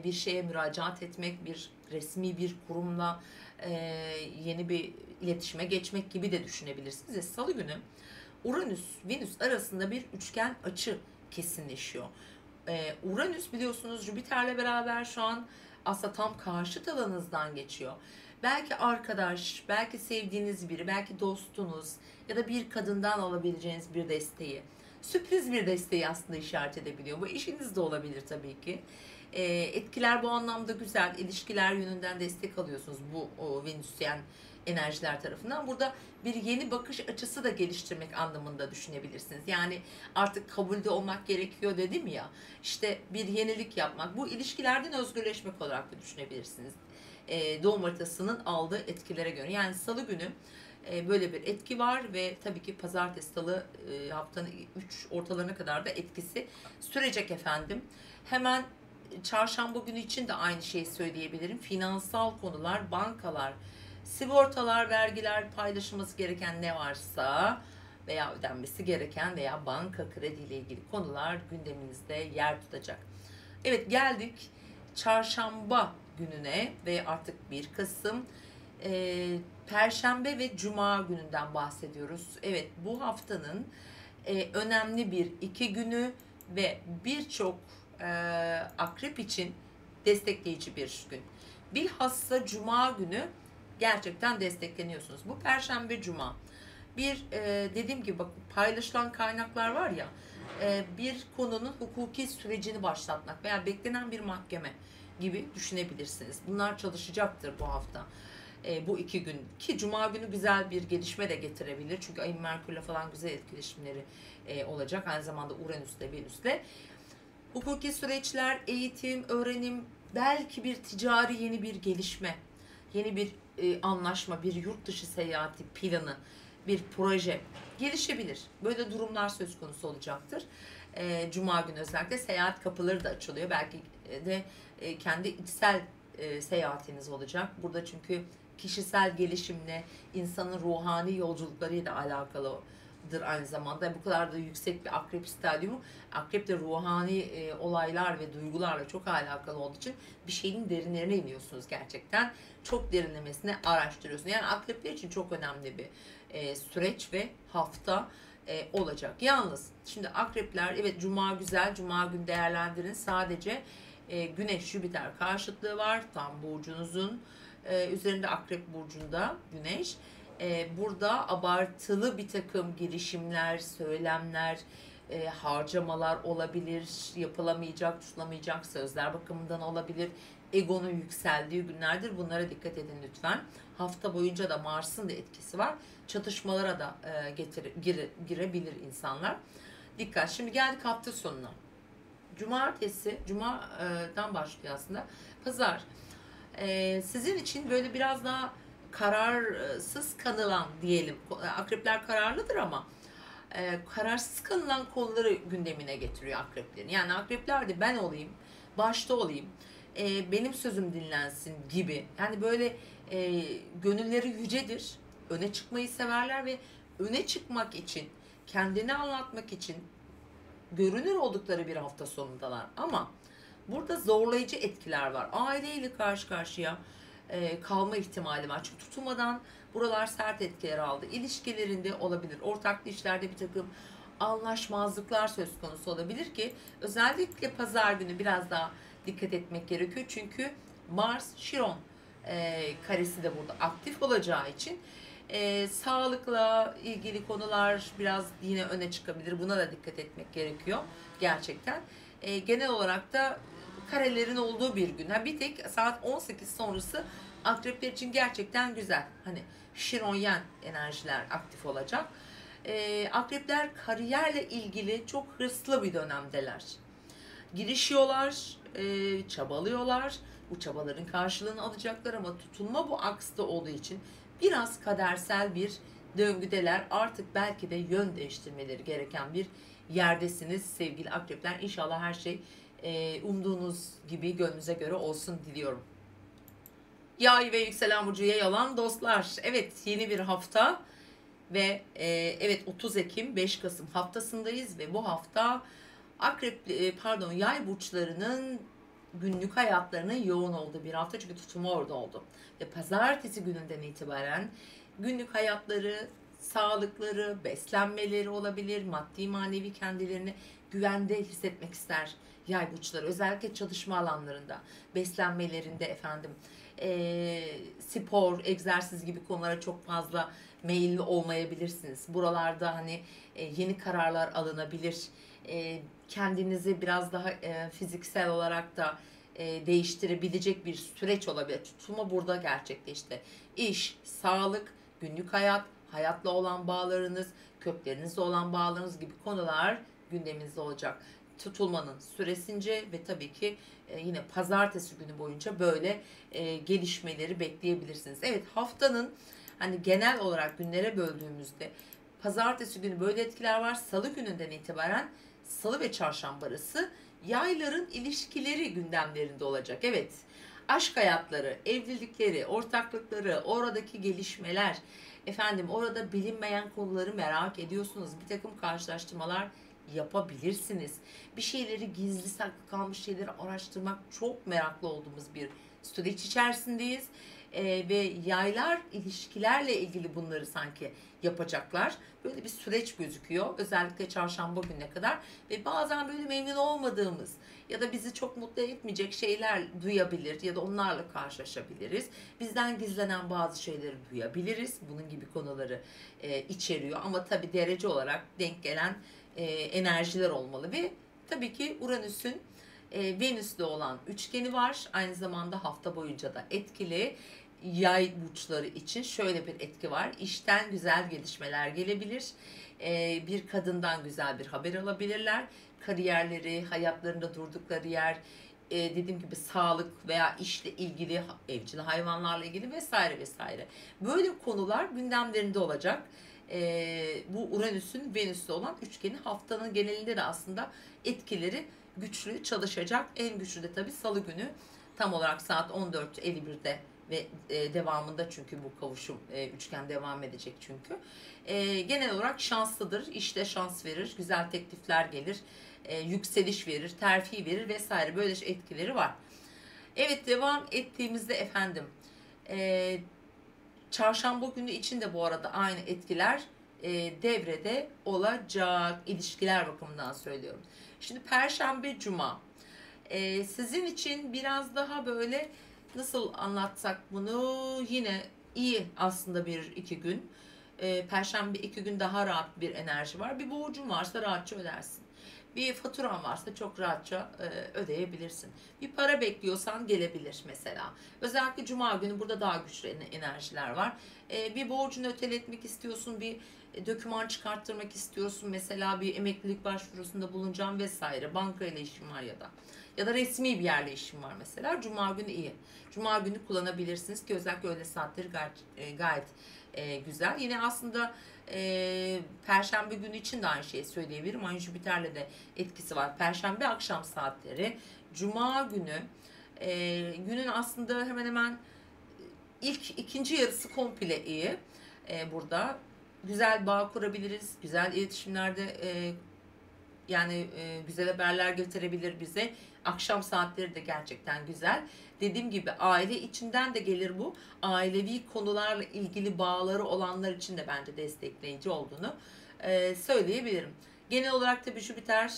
bir şeye müracaat etmek, bir resmi bir kurumla yeni bir iletişime geçmek gibi de düşünebilirsiniz. Salı günü Uranüs, Venüs arasında bir üçgen açı kesinleşiyor. Uranüs biliyorsunuz Jüpiter'le beraber şu an aslında tam karşıt alanınızdan geçiyor. Belki arkadaş, belki sevdiğiniz biri, belki dostunuz ya da bir kadından alabileceğiniz bir desteği, sürpriz bir desteği aslında işaret edebiliyor. Bu eşiniz de olabilir tabii ki. Etkiler bu anlamda güzel. İlişkiler yönünden destek alıyorsunuz bu Venüsyen enerjiler tarafından. Burada bir yeni bakış açısı da geliştirmek anlamında düşünebilirsiniz. Yani artık kabulde olmak gerekiyor dedim ya. İşte bir yenilik yapmak. Bu ilişkilerden özgürleşmek olarak da düşünebilirsiniz. Doğum haritasının aldığı etkilere göre. Yani salı günü böyle bir etki var ve tabii ki pazartesi, salı haftanın 3 ortalarına kadar da etkisi sürecek efendim. Hemen çarşamba günü için de aynı şeyi söyleyebilirim. Finansal konular, bankalar, sigortalar, vergiler, paylaşılması gereken ne varsa veya ödenmesi gereken veya banka krediyle ilgili konular gündeminizde yer tutacak. Evet, geldik çarşamba gününe ve artık 1 Kasım Perşembe ve Cuma gününden bahsediyoruz. Evet, bu haftanın önemli bir 2 günü ve birçok akrep için destekleyici bir gün. Bilhassa Cuma günü gerçekten destekleniyorsunuz. Bu Perşembe, Cuma. Bir dediğim gibi bak, paylaşılan kaynaklar var ya, bir konunun hukuki sürecini başlatmak veya beklenen bir mahkeme gibi düşünebilirsiniz. Bunlar çalışacaktır bu hafta. Bu 2 gün ki Cuma günü güzel bir gelişme de getirebilir. Çünkü ayın Merkür'le falan güzel etkileşimleri olacak. Aynı zamanda Uranüs'le, Venüs'le. Hukuki süreçler, eğitim, öğrenim, belki bir ticari yeni bir gelişme, yeni bir anlaşma, bir yurt dışı seyahati planı, bir proje gelişebilir. Böyle durumlar söz konusu olacaktır. Cuma günü özellikle seyahat kapıları da açılıyor. Belki de kendi içsel seyahatiniz olacak. Burada çünkü kişisel gelişimle, insanın ruhani yolculuklarıyla alakalıdır aynı zamanda. Bu kadar da yüksek bir akrep stadyumu. Akrep de ruhani olaylar ve duygularla çok alakalı olduğu için bir şeyin derinlerine iniyorsunuz gerçekten. Çok derinlemesine araştırıyorsunuz. Yani akrepler için çok önemli bir süreç ve hafta olacak. Yalnız şimdi akrepler, evet Cuma güzel, Cuma günü değerlendirin. Sadece Güneş Jüpiter karşıtlığı var. Tam burcunuzun üzerinde Akrep burcunda Güneş. Burada abartılı bir takım girişimler, söylemler, harcamalar olabilir. Yapılamayacak, tutulamayacak sözler bakımından olabilir. egonun yükseldiği günlerdir. Bunlara dikkat edin lütfen. Hafta boyunca da Mars'ın da etkisi var. Çatışmalara da girebilir insanlar. Dikkat. Şimdi geldik hafta sonuna. Cumartesi, Cuma'dan başlıyor aslında. Pazar. Sizin için böyle biraz daha kararsız kanılan diyelim. Akrepler kararlıdır ama kararsız kanılan konuları gündemine getiriyor akreplerin. Yani akrepler de ben olayım, başta olayım, benim sözüm dinlensin gibi. Yani böyle gönülleri yücedir, öne çıkmayı severler ve öne çıkmak için, kendini anlatmak için görünür oldukları bir hafta sonundalar. Ama burada zorlayıcı etkiler var. Aileyle karşı karşıya kalma ihtimali var. Çünkü tutulmadan buralar sert etkiler aldı. İlişkilerinde olabilir. Ortaklı işlerde bir takım anlaşmazlıklar söz konusu olabilir ki özellikle pazar günü biraz daha dikkat etmek gerekiyor. Çünkü Mars Şiron karesi de burada aktif olacağı için sağlıkla ilgili konular biraz yine öne çıkabilir. Buna da dikkat etmek gerekiyor gerçekten. Genel olarak da karelerin olduğu bir gün. Bir tek saat 18 sonrası akrepler için gerçekten güzel. Hani Şiron Yen enerjiler aktif olacak. Akrepler kariyerle ilgili çok hırslı bir dönemdeler. Girişiyorlar, çabalıyorlar. Bu çabaların karşılığını alacaklar ama tutulma bu aksta olduğu için biraz kadersel bir döngüdeler. Artık belki de yön değiştirmeleri gereken bir yerdesiniz sevgili akrepler. İnşallah her şey umduğunuz gibi gönlünüze göre olsun diliyorum. Yay ve yükselen burcu yay olan dostlar. Evet, yeni bir hafta ve evet 30 Ekim 5 Kasım haftasındayız ve bu hafta yay burçlarının günlük hayatlarının yoğun olduğu bir hafta, çünkü tutulma orada oldu. Ve pazartesi gününden itibaren günlük hayatları, sağlıkları, beslenmeleri olabilir, maddi manevi kendilerini güvende hissetmek ister yay burçları. Özellikle çalışma alanlarında, beslenmelerinde spor, egzersiz gibi konulara çok fazla meyilli olmayabilirsiniz. Buralarda hani yeni kararlar alınabilir. Kendinizi biraz daha fiziksel olarak da değiştirebilecek bir süreç olabilir. Tutulma burada gerçekleşti. İş, sağlık, günlük hayat, hayatla olan bağlarınız, köklerinizle olan bağlarınız gibi konular gündeminizde olacak. Tutulmanın süresince ve tabii ki yine pazartesi günü boyunca böyle gelişmeleri bekleyebilirsiniz. Evet, haftanın hani genel olarak günlere böldüğümüzde pazartesi günü böyle etkiler var. Salı gününden itibaren salı ve çarşamba arası yayların ilişkileri gündemlerinde olacak. Evet, aşk hayatları, evlilikleri, ortaklıkları, oradaki gelişmeler, orada bilinmeyen konuları merak ediyorsunuz. Bir takım karşılaştırmalar yapabilirsiniz. Bir şeyleri gizli saklı kalmış şeyleri araştırmak çok meraklı olduğumuz bir süreç içerisindeyiz. Ve yaylar ilişkilerle ilgili bunları sanki yapacaklar. Böyle bir süreç gözüküyor. Özellikle çarşamba gününe kadar. Ve bazen böyle memnun olmadığımız ya da bizi çok mutlu etmeyecek şeyler duyabilir ya da onlarla karşılaşabiliriz. Bizden gizlenen bazı şeyleri duyabiliriz. Bunun gibi konuları içeriyor. Ama tabii derece olarak denk gelen enerjiler olmalı ve tabii ki Uranüs'ün Venüs'le olan üçgeni var. Aynı zamanda hafta boyunca da etkili. Yay burçları için şöyle bir etki var. İşten güzel gelişmeler gelebilir. Bir kadından güzel bir haber alabilirler. Kariyerleri, hayatlarında durdukları yer, dediğim gibi sağlık veya işle ilgili, evcil hayvanlarla ilgili vesaire vesaire. Böyle konular gündemlerinde olacak. Bu Uranüs'ün Venüs'le olan üçgeni haftanın genelinde de aslında etkileri güçlü çalışacak. En güçlü de tabii salı günü tam olarak saat 14.51'de ve devamında, çünkü bu kavuşum üçgen devam edecek çünkü. Genel olarak şanslıdır. İşte şans verir, güzel teklifler gelir, yükseliş verir, terfi verir vesaire, böyle etkileri var. Evet, devam ettiğimizde çarşamba günü için de bu arada aynı etkiler devrede olacak. İlişkiler bakımından söylüyorum. Şimdi Perşembe, Cuma. Sizin için biraz daha böyle, nasıl anlatsak bunu, yine iyi aslında bir iki gün. Perşembe 2 gün daha rahat bir enerji var. Bir borcun varsa rahatça ödersin. Bir faturan varsa çok rahatça ödeyebilirsin. Bir para bekliyorsan gelebilir mesela. Özellikle cuma günü burada daha güçlü enerjiler var. Bir borcunu öteletmek istiyorsun, bir doküman çıkarttırmak istiyorsun. Mesela bir emeklilik başvurusunda bulunacağım vesaire. Banka ile işin var ya da resmi bir yerle işim var mesela. Cuma günü iyi. Cuma günü kullanabilirsiniz ki özellikle öğle saatleri gayet güzel. Yine aslında Perşembe günü için de aynı şeyi söyleyebilirim. Aynı Jüpiter'le de etkisi var. Perşembe akşam saatleri. Cuma günü günün aslında hemen hemen ikinci yarısı komple iyi. Burada güzel bağ kurabiliriz. Güzel iletişimlerde güzel haberler getirebilir bize. Akşam saatleri de gerçekten güzel. Dediğim gibi aile içinden de gelir bu. Ailevi konularla ilgili bağları olanlar için de bence destekleyici olduğunu söyleyebilirim. Genel olarak tabii Jüpiter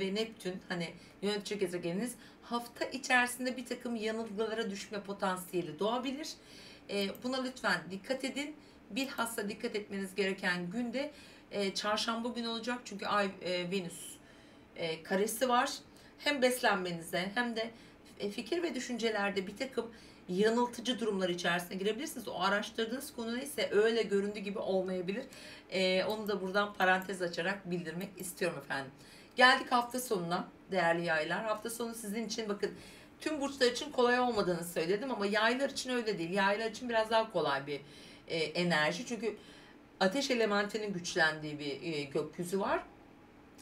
ve Neptün hani yönetici gezegeniniz hafta içerisinde bir takım yanılgılara düşme potansiyeli doğabilir. Buna lütfen dikkat edin. Bilhassa dikkat etmeniz gereken günde çarşamba günü olacak çünkü Ay Venüs karesi var. Hem beslenmenize hem de fikir ve düşüncelerde bir takım yanıltıcı durumlar içerisine girebilirsiniz. O araştırdığınız konu neyse öyle göründüğü gibi olmayabilir. Onu da buradan parantez açarak bildirmek istiyorum efendim. Geldik hafta sonuna değerli yaylar. Hafta sonu sizin için bakın tüm burçlar için kolay olmadığını söyledim ama yaylar için öyle değil. Yaylar için biraz daha kolay bir enerji. Çünkü ateş elementinin güçlendiği bir gökyüzü var.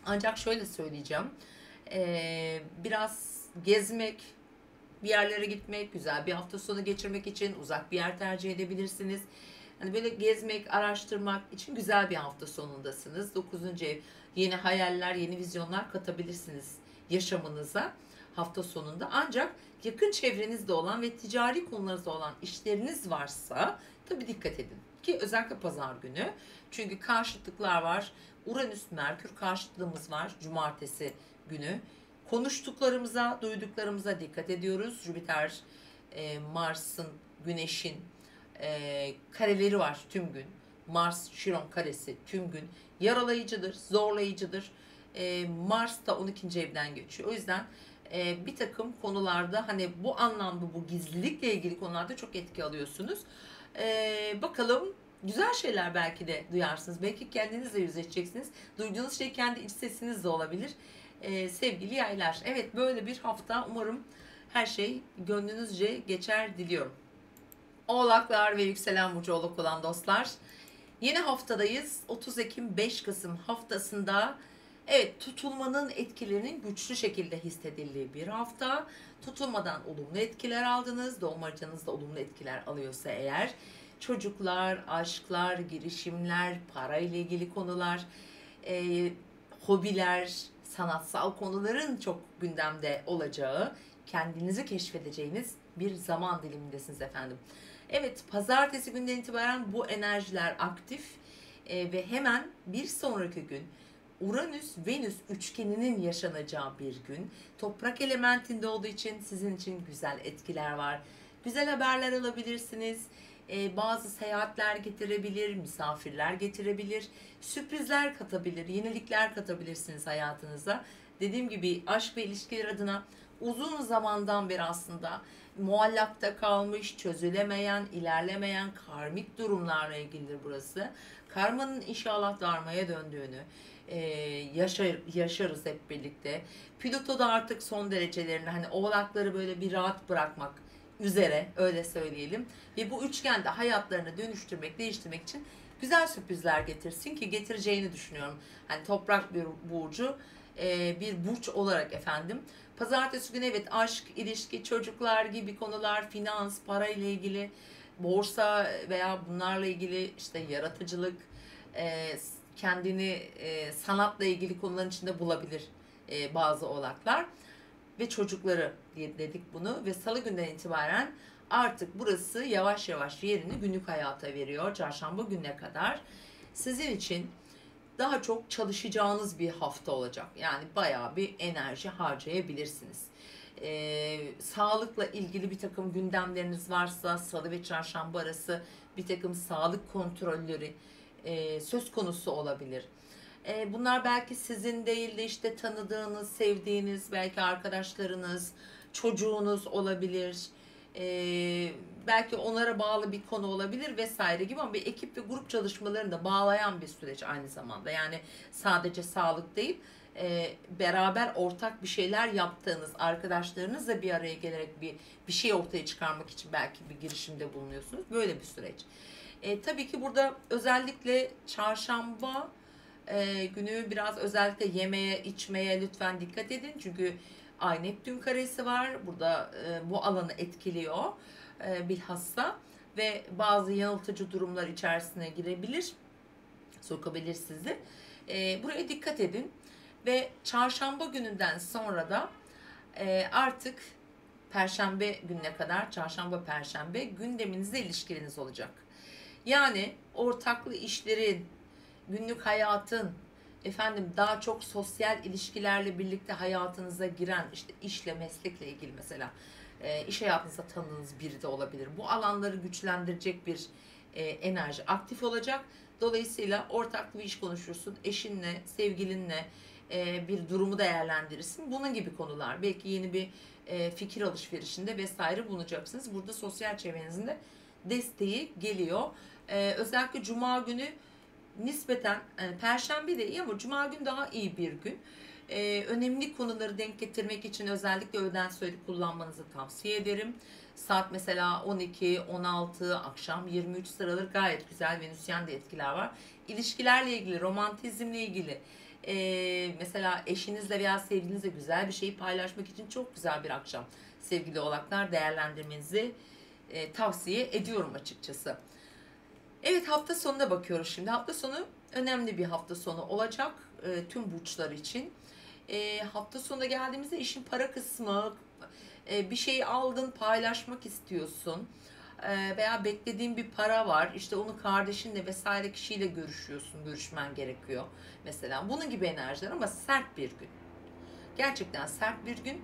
Ancak şöyle söyleyeceğim. Biraz gezmek, bir yerlere gitmek, güzel bir hafta sonu geçirmek için uzak bir yer tercih edebilirsiniz. Hani böyle gezmek, araştırmak için güzel bir hafta sonundasınız. 9. ev, yeni hayaller, yeni vizyonlar katabilirsiniz yaşamınıza hafta sonunda. Ancak yakın çevrenizde olan ve ticari konularınızda olan işleriniz varsa tabii dikkat edin. Ki özellikle pazar günü. Çünkü karşıtlıklar var. Uranüs-Merkür karşıtlığımız var cumartesi günü. Konuştuklarımıza, duyduklarımıza dikkat ediyoruz. Jüpiter, Mars'ın, Güneş'in kareleri var tüm gün. Mars, Şiron karesi tüm gün. Yaralayıcıdır, zorlayıcıdır. Mars da 12. evden geçiyor. O yüzden bir takım konularda hani bu anlamda bu gizlilikle ilgili konularda çok etki alıyorsunuz. Bakalım güzel şeyler belki de duyarsınız. Belki kendinizle yüzleşeceksiniz. Duyduğunuz şey kendi iç sesiniz de olabilir. Sevgili yaylar. Evet böyle bir hafta umarım her şey gönlünüzce geçer diliyorum. Oğlaklar ve yükselen burcu oğlak olan dostlar. Yeni haftadayız. 30 Ekim 5 Kasım haftasında evet tutulmanın etkilerinin güçlü şekilde hissedildiği bir hafta. Tutulmadan olumlu etkiler aldınız. Doğum haritanızda olumlu etkiler alıyorsa eğer çocuklar, aşklar, girişimler, parayla ilgili konular, hobiler, sanatsal konuların çok gündemde olacağı, kendinizi keşfedeceğiniz bir zaman dilimindesiniz efendim. Evet, pazartesi günden itibaren bu enerjiler aktif ve hemen bir sonraki gün Uranüs-Venüs üçgeninin yaşanacağı bir gün. Toprak elementinde olduğu için sizin için güzel etkiler var. Güzel haberler alabilirsiniz. Bazı seyahatler getirebilir, misafirler getirebilir, sürprizler katabilir, yenilikler katabilirsiniz hayatınıza. Dediğim gibi aşk ve ilişkiler adına uzun zamandan beri aslında muallakta kalmış, çözülemeyen, ilerlemeyen karmik durumlarla ilgilidir burası. Karmanın inşallah darmaya döndüğünü yaşarız hep birlikte. Plüto da artık son derecelerini hani oğlakları böyle bir rahat bırakmak üzere öyle söyleyelim. Ve bu üçgende hayatlarını dönüştürmek, değiştirmek için güzel sürprizler getirsin ki getireceğini düşünüyorum. Hani toprak bir burcu bir burç olarak efendim. Pazartesi günü evet aşk, ilişki, çocuklar gibi konular, finans, para ile ilgili, borsa veya bunlarla ilgili işte yaratıcılık, kendini sanatla ilgili konuların içinde bulabilir bazı oğlaklar ve çocukları diye dedik bunu ve salı günden itibaren artık burası yavaş yavaş yerini günlük hayata veriyor. Çarşamba gününe kadar sizin için daha çok çalışacağınız bir hafta olacak. Yani bayağı bir enerji harcayabilirsiniz. Sağlıkla ilgili bir takım gündemleriniz varsa salı ve çarşamba arası bir takım sağlık kontrolleri söz konusu olabilir. Bunlar belki sizin değil de işte tanıdığınız, sevdiğiniz, belki arkadaşlarınız, çocuğunuz olabilir. Belki onlara bağlı bir konu olabilir vesaire gibi, ama bir ekip ve grup çalışmalarını da bağlayan bir süreç aynı zamanda. Yani sadece sağlık değil, beraber ortak bir şeyler yaptığınız, arkadaşlarınızla bir araya gelerek bir şey ortaya çıkarmak için belki bir girişimde bulunuyorsunuz. Böyle bir süreç. Tabii ki burada özellikle çarşamba günü biraz özellikle yemeye, içmeye lütfen dikkat edin. Çünkü Ay Neptün karesi var. Burada bu alanı etkiliyor bilhassa ve bazı yanıltıcı durumlar içerisine girebilir, sokabilir sizi. Buraya dikkat edin ve çarşamba gününden sonra da artık Perşembe gününe kadar, çarşamba, perşembe gündeminizde ilişkileriniz olacak. Yani ortaklı işlerin, günlük hayatın, efendim daha çok sosyal ilişkilerle birlikte hayatınıza giren, işte işle, meslekle ilgili mesela iş hayatınızda tanıdığınız biri de olabilir. Bu alanları güçlendirecek bir enerji aktif olacak. Dolayısıyla ortaklı bir iş konuşursun, eşinle, sevgilinle bir durumu değerlendirirsin. Bunun gibi konular. Belki yeni bir fikir alışverişinde vesaire bulunacaksınız. Burada sosyal çevrenizin de desteği geliyor. Özellikle Cuma günü nispeten, yani Perşembe de iyi ama Cuma günü daha iyi bir gün. Önemli konuları denk getirmek için özellikle öğleden sonra kullanmanızı tavsiye ederim. Saat mesela 12, 16, akşam 23 sıraları gayet güzel. Venüsyen de etkiler var. İlişkilerle ilgili, romantizmle ilgili, mesela eşinizle veya sevgilinizle güzel bir şeyi paylaşmak için çok güzel bir akşam. Sevgili oğlaklar, değerlendirmenizi tavsiye ediyorum açıkçası. Evet, hafta sonuna bakıyoruz şimdi. Hafta sonu önemli bir hafta sonu olacak tüm burçlar için. Hafta sonuna geldiğimizde işin para kısmı, bir şey aldın, paylaşmak istiyorsun. Veya beklediğin bir para var. İşte onu kardeşinle vesaire kişiyle görüşmen gerekiyor. Mesela bunun gibi enerjiler ama sert bir gün. Gerçekten sert bir gün.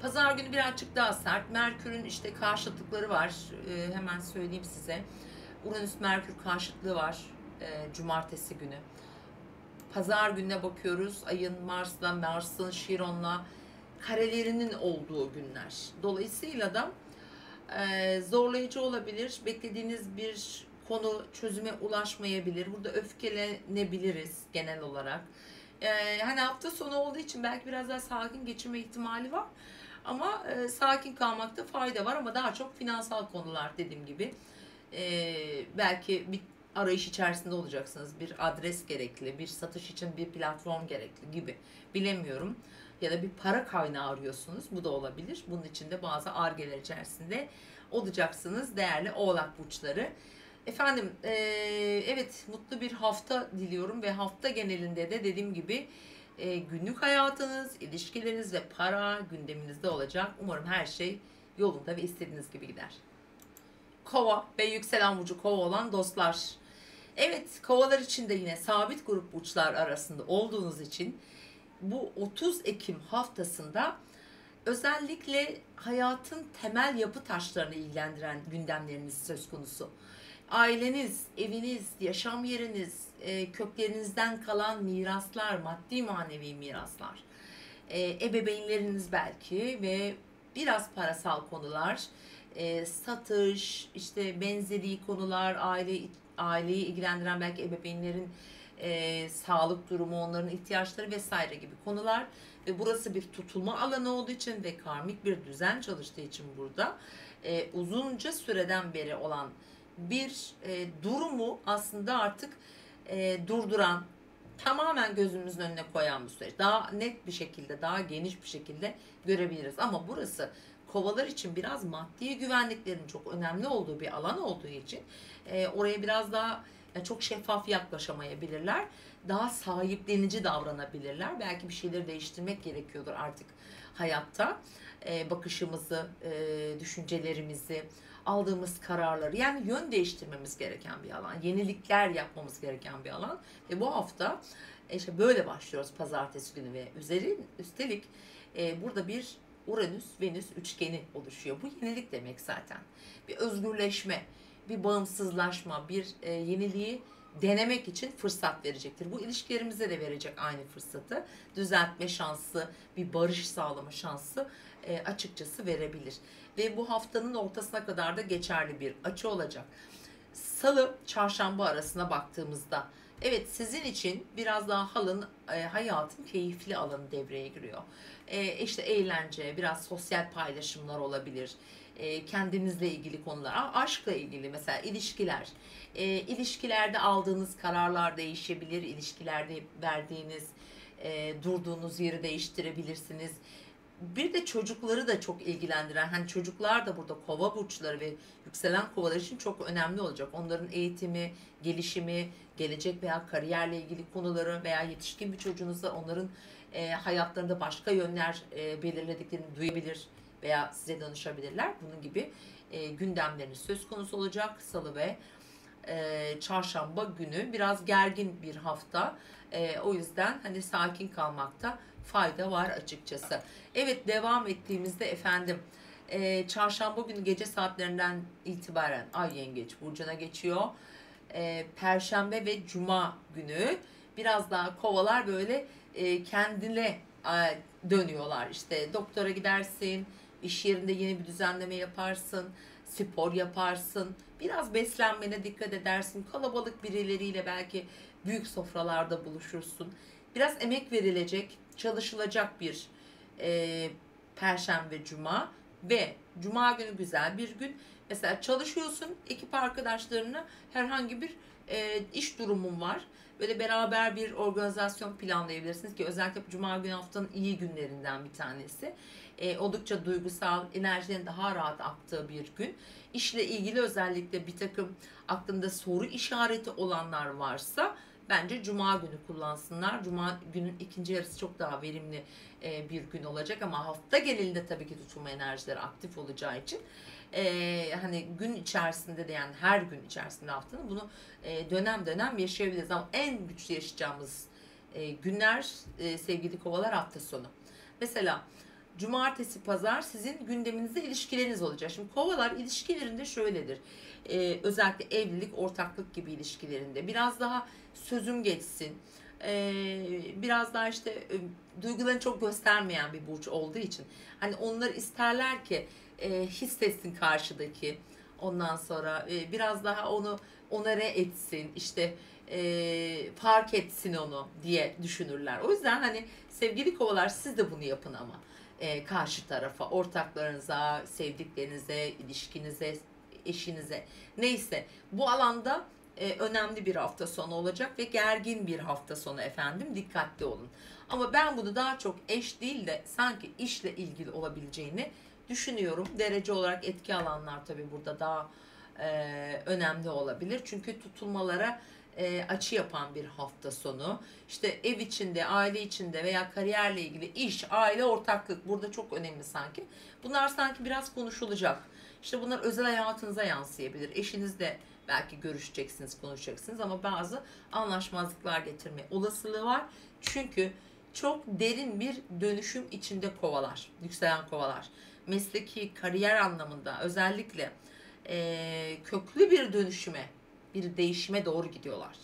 Pazar günü birazcık daha sert. Merkür'ün işte karşıtlıkları var. Hemen söyleyeyim size. Uranüs-Merkür karşıtlığı var cumartesi günü. Pazar gününe bakıyoruz. Ayın Mars'ın Şiron'la karelerinin olduğu günler. Dolayısıyla da zorlayıcı olabilir. Beklediğiniz bir konu çözüme ulaşmayabilir. Burada öfkelenebiliriz genel olarak. Hani hafta sonu olduğu için belki biraz daha sakin geçirme ihtimali var. Ama sakin kalmakta fayda var, ama daha çok finansal konular dediğim gibi. Belki bir arayış içerisinde olacaksınız. Bir adres gerekli, bir satış için bir platform gerekli gibi. Bilemiyorum. Ya da bir para kaynağı arıyorsunuz. Bu da olabilir. Bunun için de bazı argeler içerisinde olacaksınız değerli Oğlak burçları. Efendim, evet, mutlu bir hafta diliyorum ve hafta genelinde de dediğim gibi günlük hayatınız, ilişkileriniz ve para gündeminizde olacak. Umarım her şey yolunda ve istediğiniz gibi gider. Kova ve yükselen burcu Kova olan dostlar. Evet, Kovalar için de yine sabit grup burçlar arasında olduğunuz için bu 30 Ekim haftasında özellikle hayatın temel yapı taşlarını ilgilendiren gündemleriniz söz konusu. Aileniz, eviniz, yaşam yeriniz, köklerinizden kalan miraslar, maddi manevi miraslar, ebeveynleriniz belki ve biraz parasal konular, satış, işte benzeri konular, aileyi ilgilendiren belki ebeveynlerin sağlık durumu, onların ihtiyaçları vesaire gibi konular. Ve burası bir tutulma alanı olduğu için ve karmik bir düzen çalıştığı için burada uzunca süreden beri olan bir durumu aslında artık durduran, tamamen gözümüzün önüne koyan bir süreç. Daha net bir şekilde, daha geniş bir şekilde görebiliriz. Ama burası Kovalar için biraz maddi güvenliklerin çok önemli olduğu bir alan olduğu için oraya biraz daha çok şeffaf yaklaşamayabilirler. Daha sahiplenici davranabilirler. Belki bir şeyleri değiştirmek gerekiyordur artık hayatta. Bakışımızı, düşüncelerimizi, aldığımız kararları, yani yön değiştirmemiz gereken bir alan. Yenilikler yapmamız gereken bir alan. Ve bu hafta işte böyle başlıyoruz pazartesi günü ve üstelik burada bir Uranüs-Venüs üçgeni oluşuyor. Bu yenilik demek zaten. Bir özgürleşme, bir bağımsızlaşma, bir yeniliği denemek için fırsat verecektir. Bu ilişkilerimize de verecek aynı fırsatı. Düzeltme şansı, bir barış sağlama şansı açıkçası verebilir. Ve bu haftanın ortasına kadar da geçerli bir açı olacak. Salı, çarşamba arasına baktığımızda, evet, sizin için biraz daha hayatın keyifli alanı devreye giriyor. İşte eğlence, biraz sosyal paylaşımlar olabilir. Kendinizle ilgili konular, aşkla ilgili mesela ilişkiler. İlişkilerde aldığınız kararlar değişebilir. İlişkilerde verdiğiniz, durduğunuz yeri değiştirebilirsiniz. Bir de çocukları da çok ilgilendiren, hani çocuklar da burada kova burçları ve yükselen kovalar için çok önemli olacak. Onların eğitimi, gelişimi, gelecek veya kariyerle ilgili konuları veya yetişkin bir çocuğunuzda onların hayatlarında başka yönler belirlediklerini duyabilir veya size danışabilirler. Bunun gibi gündemleriniz söz konusu olacak salı ve çarşamba günü. Biraz gergin bir hafta. O yüzden hani sakin kalmakta fayda var açıkçası. Evet, devam ettiğimizde efendim çarşamba günü gece saatlerinden itibaren Ay Yengeç burcuna geçiyor. Perşembe ve Cuma günü biraz daha kovalar böyle kendine dönüyorlar. İşte doktora gidersin, iş yerinde yeni bir düzenleme yaparsın, spor yaparsın, biraz beslenmene dikkat edersin, kalabalık birileriyle belki büyük sofralarda buluşursun. Biraz emek verilecek, çalışılacak bir Perşembe, Cuma ve Cuma günü güzel bir gün. Mesela çalışıyorsun, ekip arkadaşlarına herhangi bir iş durumun var. Böyle beraber bir organizasyon planlayabilirsiniz ki özellikle Cuma günü haftanın iyi günlerinden bir tanesi. Oldukça duygusal, enerjinin daha rahat aktığı bir gün. İşle ilgili özellikle bir takım aklında soru işareti olanlar varsa bence Cuma günü kullansınlar. Cuma günün ikinci yarısı çok daha verimli bir gün olacak ama hafta genelinde tabii ki tutulma enerjileri aktif olacağı için hani gün içerisinde de, yani her gün içerisinde haftanın bunu dönem dönem yaşayabiliriz ama en güçlü yaşayacağımız günler sevgili kovalar hafta sonu. Mesela cumartesi, pazar sizin gündeminizde ilişkileriniz olacak. Şimdi kovalar ilişkilerinde şöyledir. Özellikle evlilik, ortaklık gibi ilişkilerinde biraz daha sözüm geçsin. Biraz daha işte duygularını çok göstermeyen bir burç olduğu için hani onları isterler ki hissetsin karşıdaki. Ondan sonra biraz daha onu onore etsin, işte fark etsin onu diye düşünürler. O yüzden hani sevgili kovalar, siz de bunu yapın ama karşı tarafa, ortaklarınıza, sevdiklerinize, ilişkinize, eşinize, neyse bu alanda önemli bir hafta sonu olacak ve gergin bir hafta sonu efendim, dikkatli olun. Ama ben bunu daha çok eş değil de sanki işle ilgili olabileceğini düşünüyorum. Derece olarak etki alanlar tabii burada daha önemli olabilir. Çünkü tutulmalara açı yapan bir hafta sonu. İşte ev içinde, aile içinde veya kariyerle ilgili iş, aile, ortaklık burada çok önemli sanki. Bunlar sanki biraz konuşulacak. İşte bunlar özel hayatınıza yansıyabilir. Eşinizle belki görüşeceksiniz, konuşacaksınız ama bazı anlaşmazlıklar getirme olasılığı var. Çünkü çok derin bir dönüşüm içinde kovalar, yükselen kovalar. Mesleki, kariyer anlamında özellikle köklü bir dönüşüme, bir değişime doğru gidiyorlar.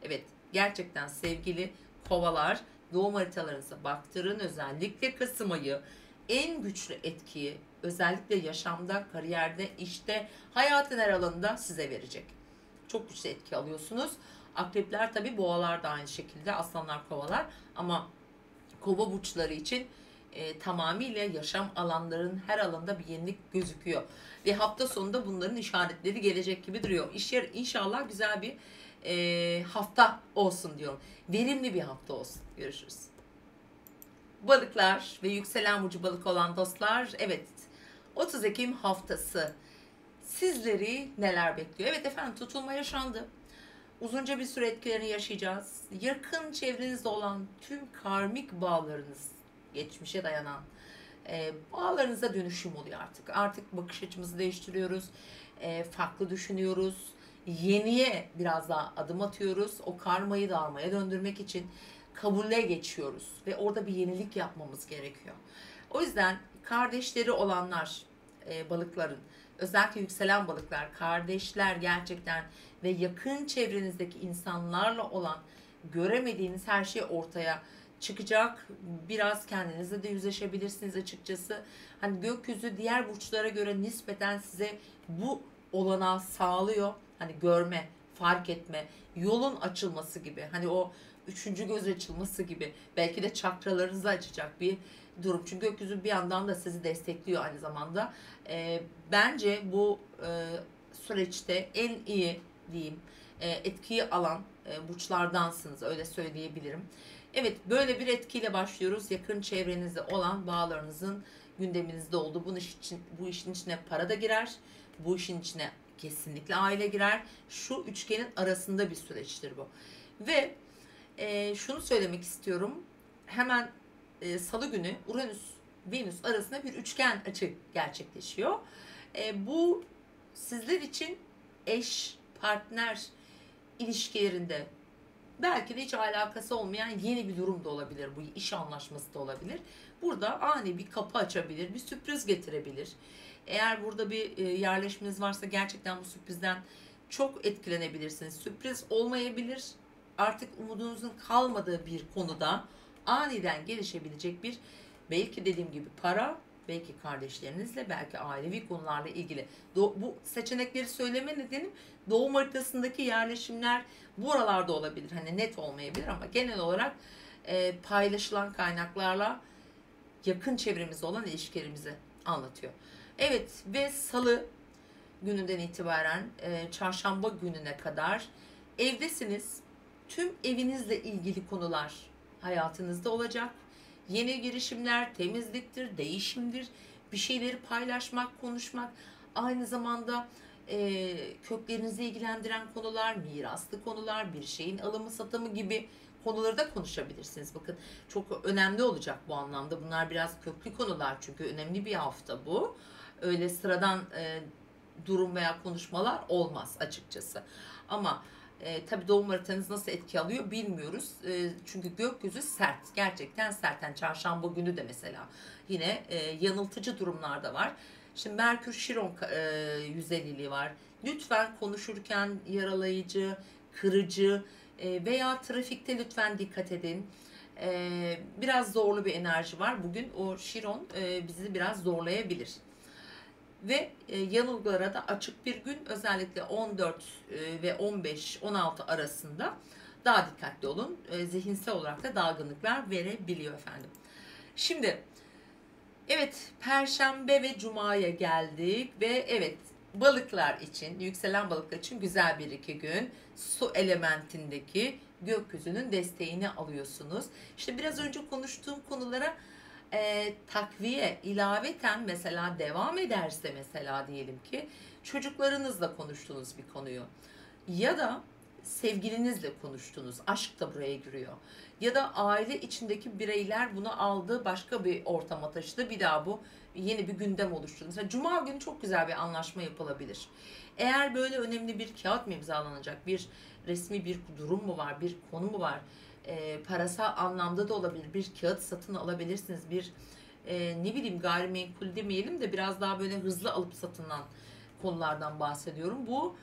Evet, gerçekten sevgili kovalar, doğum haritalarınıza baktırın, özellikle Kasım ayı en güçlü etkiyi özellikle yaşamda, kariyerde, işte, hayatın her alanında size verecek. Çok güçlü etki alıyorsunuz. Akrepler tabi, boğalar da aynı şekilde, aslanlar, kovalar ama kova burçları için tamamıyla yaşam alanlarının her alanda bir yenilik gözüküyor. Ve hafta sonunda bunların işaretleri gelecek gibi duruyor. İş yer inşallah güzel bir hafta olsun diyorum. Verimli bir hafta olsun. Görüşürüz. Balıklar ve yükselen burcu balık olan dostlar, evet, 30 Ekim haftası sizleri neler bekliyor? Evet efendim, tutulma yaşandı. Uzunca bir süre etkilerini yaşayacağız. Yakın çevrenizde olan tüm karmik bağlarınız, geçmişe dayanan bağlarınıza dönüşüm oluyor artık. Artık bakış açımızı değiştiriyoruz. Farklı düşünüyoruz. Yeniye biraz daha adım atıyoruz. O karmayı darmaya döndürmek için kabule geçiyoruz. Ve orada bir yenilik yapmamız gerekiyor. O yüzden kardeşleri olanlar, balıkların özellikle yükselen balıklar, kardeşler gerçekten ve yakın çevrenizdeki insanlarla olan göremediğiniz her şey ortaya çıkacak. Biraz kendinizle de yüzleşebilirsiniz açıkçası. Hani gökyüzü diğer burçlara göre nispeten size bu olanağı sağlıyor. Hani görme, fark etme, yolun açılması gibi. Hani o üçüncü göz açılması gibi. Belki de çakralarınızı açacak bir durum. Çünkü gökyüzü bir yandan da sizi destekliyor aynı zamanda. Bence bu süreçte en iyi diyeyim etkiyi alan burçlardansınız, öyle söyleyebilirim. Evet, böyle bir etkiyle başlıyoruz. Yakın çevrenizde olan bağlarınızın gündeminizde olduğu. Bu işin içine para da girer. Bu işin içine kesinlikle aile girer. Şu üçgenin arasında bir süreçtir bu. Ve şunu söylemek istiyorum. Hemen Salı günü Uranüs Venüs arasında bir üçgen açı gerçekleşiyor. Bu sizler için eş, partner ilişkilerinde belki de hiç alakası olmayan yeni bir durum da olabilir. Bu iş anlaşması da olabilir. Burada ani bir kapı açabilir, bir sürpriz getirebilir. Eğer burada bir yerleşmeniz varsa gerçekten bu sürprizden çok etkilenebilirsiniz. Sürpriz olmayabilir. Artık umudunuzun kalmadığı bir konuda aniden gelişebilecek bir, belki dediğim gibi para, belki kardeşlerinizle, belki ailevi konularla ilgili. Bu seçenekleri söyleme nedenim doğum haritasındaki yerleşimler buralarda olabilir. Hani net olmayabilir ama genel olarak paylaşılan kaynaklarla yakın çevremizde olan ilişkilerimizi anlatıyor. Evet, ve Salı gününden itibaren çarşamba gününe kadar evdesiniz. Tüm evinizle ilgili konular hayatınızda olacak. Yeni girişimler, temizliktir, değişimdir, bir şeyleri paylaşmak, konuşmak, aynı zamanda köklerinizi ilgilendiren konular, miraslı konular, bir şeyin alımı satımı gibi konuları da konuşabilirsiniz. Bakın, çok önemli olacak bu anlamda. Bunlar biraz köklü konular çünkü önemli bir hafta bu. Öyle sıradan durum veya konuşmalar olmaz açıkçası. Ama tabii doğum haritanız nasıl etki alıyor bilmiyoruz. Çünkü gökyüzü sert. Gerçekten sert. Yani çarşamba günü de mesela yine yanıltıcı durumlar da var. Şimdi Merkür Şiron yüzeliliği var. Lütfen konuşurken yaralayıcı, kırıcı veya trafikte lütfen dikkat edin. Biraz zorlu bir enerji var. Bugün o Şiron bizi biraz zorlayabilir. Ve yanılgılara da açık bir gün, özellikle 14 ve 15-16 arasında daha dikkatli olun. Zihinsel olarak da dalgınlıklar verebiliyor efendim. Şimdi evet, Perşembe ve Cuma'ya geldik ve evet, balıklar için, yükselen balıklar için güzel bir iki gün. Su elementindeki gökyüzünün desteğini alıyorsunuz. İşte biraz önce konuştuğum konulara takviye, ilaveten mesela devam ederse, mesela diyelim ki çocuklarınızla konuştuğunuz bir konuyu ya da sevgilinizle konuştunuz, aşk da buraya giriyor. Ya da aile içindeki bireyler bunu aldı, başka bir ortama taşıdı, bir daha bu yeni bir gündem oluşturdu. Mesela Cuma günü çok güzel bir anlaşma yapılabilir. Eğer böyle önemli bir kağıt mı imzalanacak, bir resmi bir durum mu var, bir konu mu var, parasal anlamda da olabilir, bir kağıt satın alabilirsiniz, bir ne bileyim gayrimenkul demeyelim de biraz daha böyle hızlı alıp satılan konulardan bahsediyorum. Bu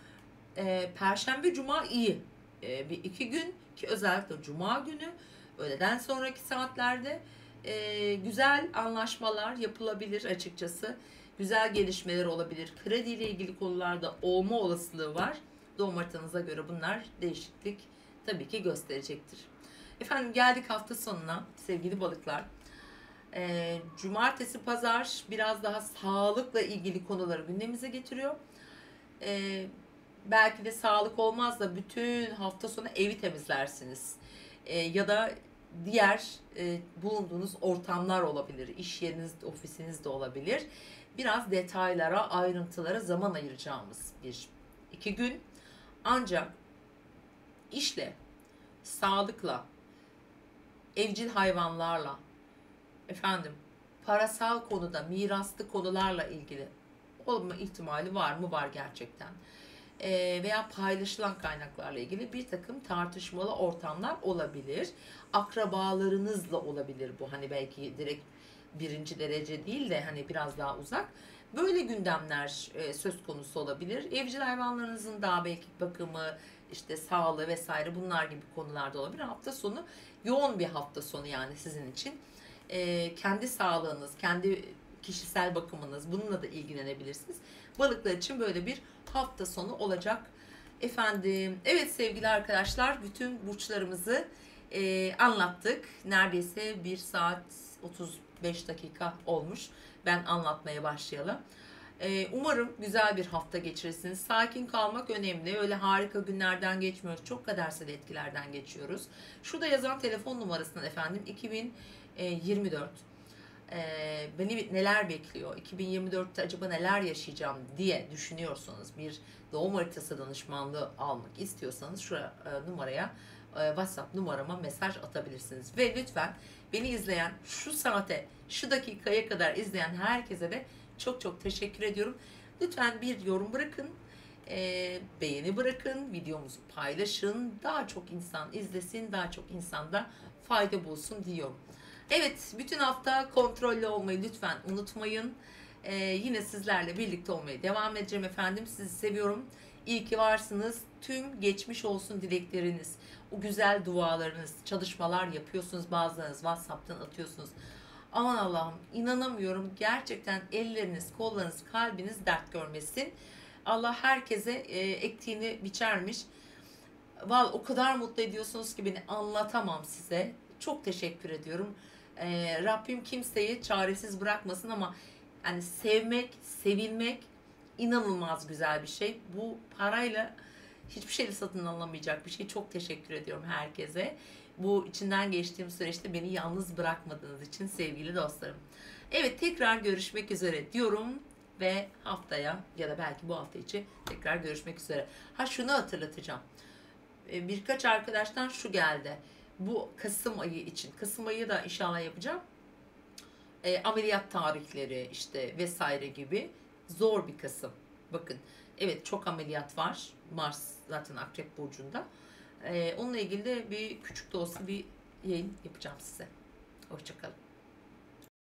Perşembe, Cuma iyi bir iki gün ki özellikle Cuma günü öğleden sonraki saatlerde güzel anlaşmalar yapılabilir açıkçası. Güzel gelişmeler olabilir. Kredi ile ilgili konularda olma olasılığı var. Doğum haritanıza göre bunlar değişiklik tabii ki gösterecektir. Efendim, geldik hafta sonuna sevgili balıklar. Cumartesi, pazar biraz daha sağlıkla ilgili konuları gündemimize getiriyor. Belki de sağlık olmaz da bütün hafta sonu evi temizlersiniz. Ya da diğer bulunduğunuz ortamlar olabilir. İş yeriniz, ofisiniz de olabilir. Biraz detaylara, ayrıntılara zaman ayıracağımız bir iki gün. Ancak işle, sağlıkla, evcil hayvanlarla, efendim parasal konuda, miraslı konularla ilgili olma ihtimali var mı? Var gerçekten. Veya paylaşılan kaynaklarla ilgili bir takım tartışmalı ortamlar olabilir. Akrabalarınızla olabilir bu. Hani belki direkt birinci derece değil de hani biraz daha uzak. Böyle gündemler söz konusu olabilir. Evcil hayvanlarınızın daha belki bakımı, işte sağlığı vesaire bunlar gibi konularda olabilir. Hafta sonu yoğun bir hafta sonu yani sizin için. Kendi sağlığınız, kendi kişisel bakımınız bununla da ilgilenebilirsiniz. Balıklar için böyle bir hafta sonu olacak efendim. Evet sevgili arkadaşlar, bütün burçlarımızı anlattık. Neredeyse 1 saat 35 dakika olmuş. Ben anlatmaya başlayalım. Umarım güzel bir hafta geçirirsiniz. Sakin kalmak önemli. Öyle harika günlerden geçmiyoruz. Çok kadersel etkilerden geçiyoruz. Şurada yazan telefon numarasından efendim 2024. Beni neler bekliyor? 2024'te acaba neler yaşayacağım diye düşünüyorsanız, bir doğum haritası danışmanlığı almak istiyorsanız şu numaraya, WhatsApp numarama mesaj atabilirsiniz. Ve lütfen beni izleyen, şu saate, şu dakikaya kadar izleyen herkese de çok çok teşekkür ediyorum. Lütfen bir yorum bırakın, beğeni bırakın, videomuzu paylaşın. Daha çok insan izlesin, daha çok insanda fayda bulsun diyorum. Evet, bütün hafta kontrollü olmayı lütfen unutmayın. Yine sizlerle birlikte olmaya devam edeceğim efendim. Sizi seviyorum. İyi ki varsınız. Tüm geçmiş olsun dilekleriniz, o güzel dualarınız, çalışmalar yapıyorsunuz. Bazılarınız WhatsApp'tan atıyorsunuz. Aman Allah'ım, inanamıyorum. Gerçekten elleriniz, kollarınız, kalbiniz dert görmesin. Allah herkese ektiğini biçermiş. Vallahi o kadar mutlu ediyorsunuz ki beni anlatamam size. Çok teşekkür ediyorum. Rabbim kimseyi çaresiz bırakmasın ama yani sevmek, sevilmek inanılmaz güzel bir şey. Bu parayla hiçbir şeyle satın alınamayacak bir şey. Çok teşekkür ediyorum herkese. Bu içinden geçtiğim süreçte beni yalnız bırakmadığınız için sevgili dostlarım. Evet, tekrar görüşmek üzere diyorum ve haftaya ya da belki bu hafta içi tekrar görüşmek üzere. Ha, şunu hatırlatacağım. Birkaç arkadaştan şu geldi. Bu Kasım ayı için. Kasım ayı da inşallah yapacağım. Ameliyat tarihleri işte vesaire gibi zor bir Kasım. Bakın, evet, çok ameliyat var. Mars zaten Akrep Burcu'nda. Onunla ilgili de bir küçük de olsa bir yayın yapacağım size. Hoşçakalın.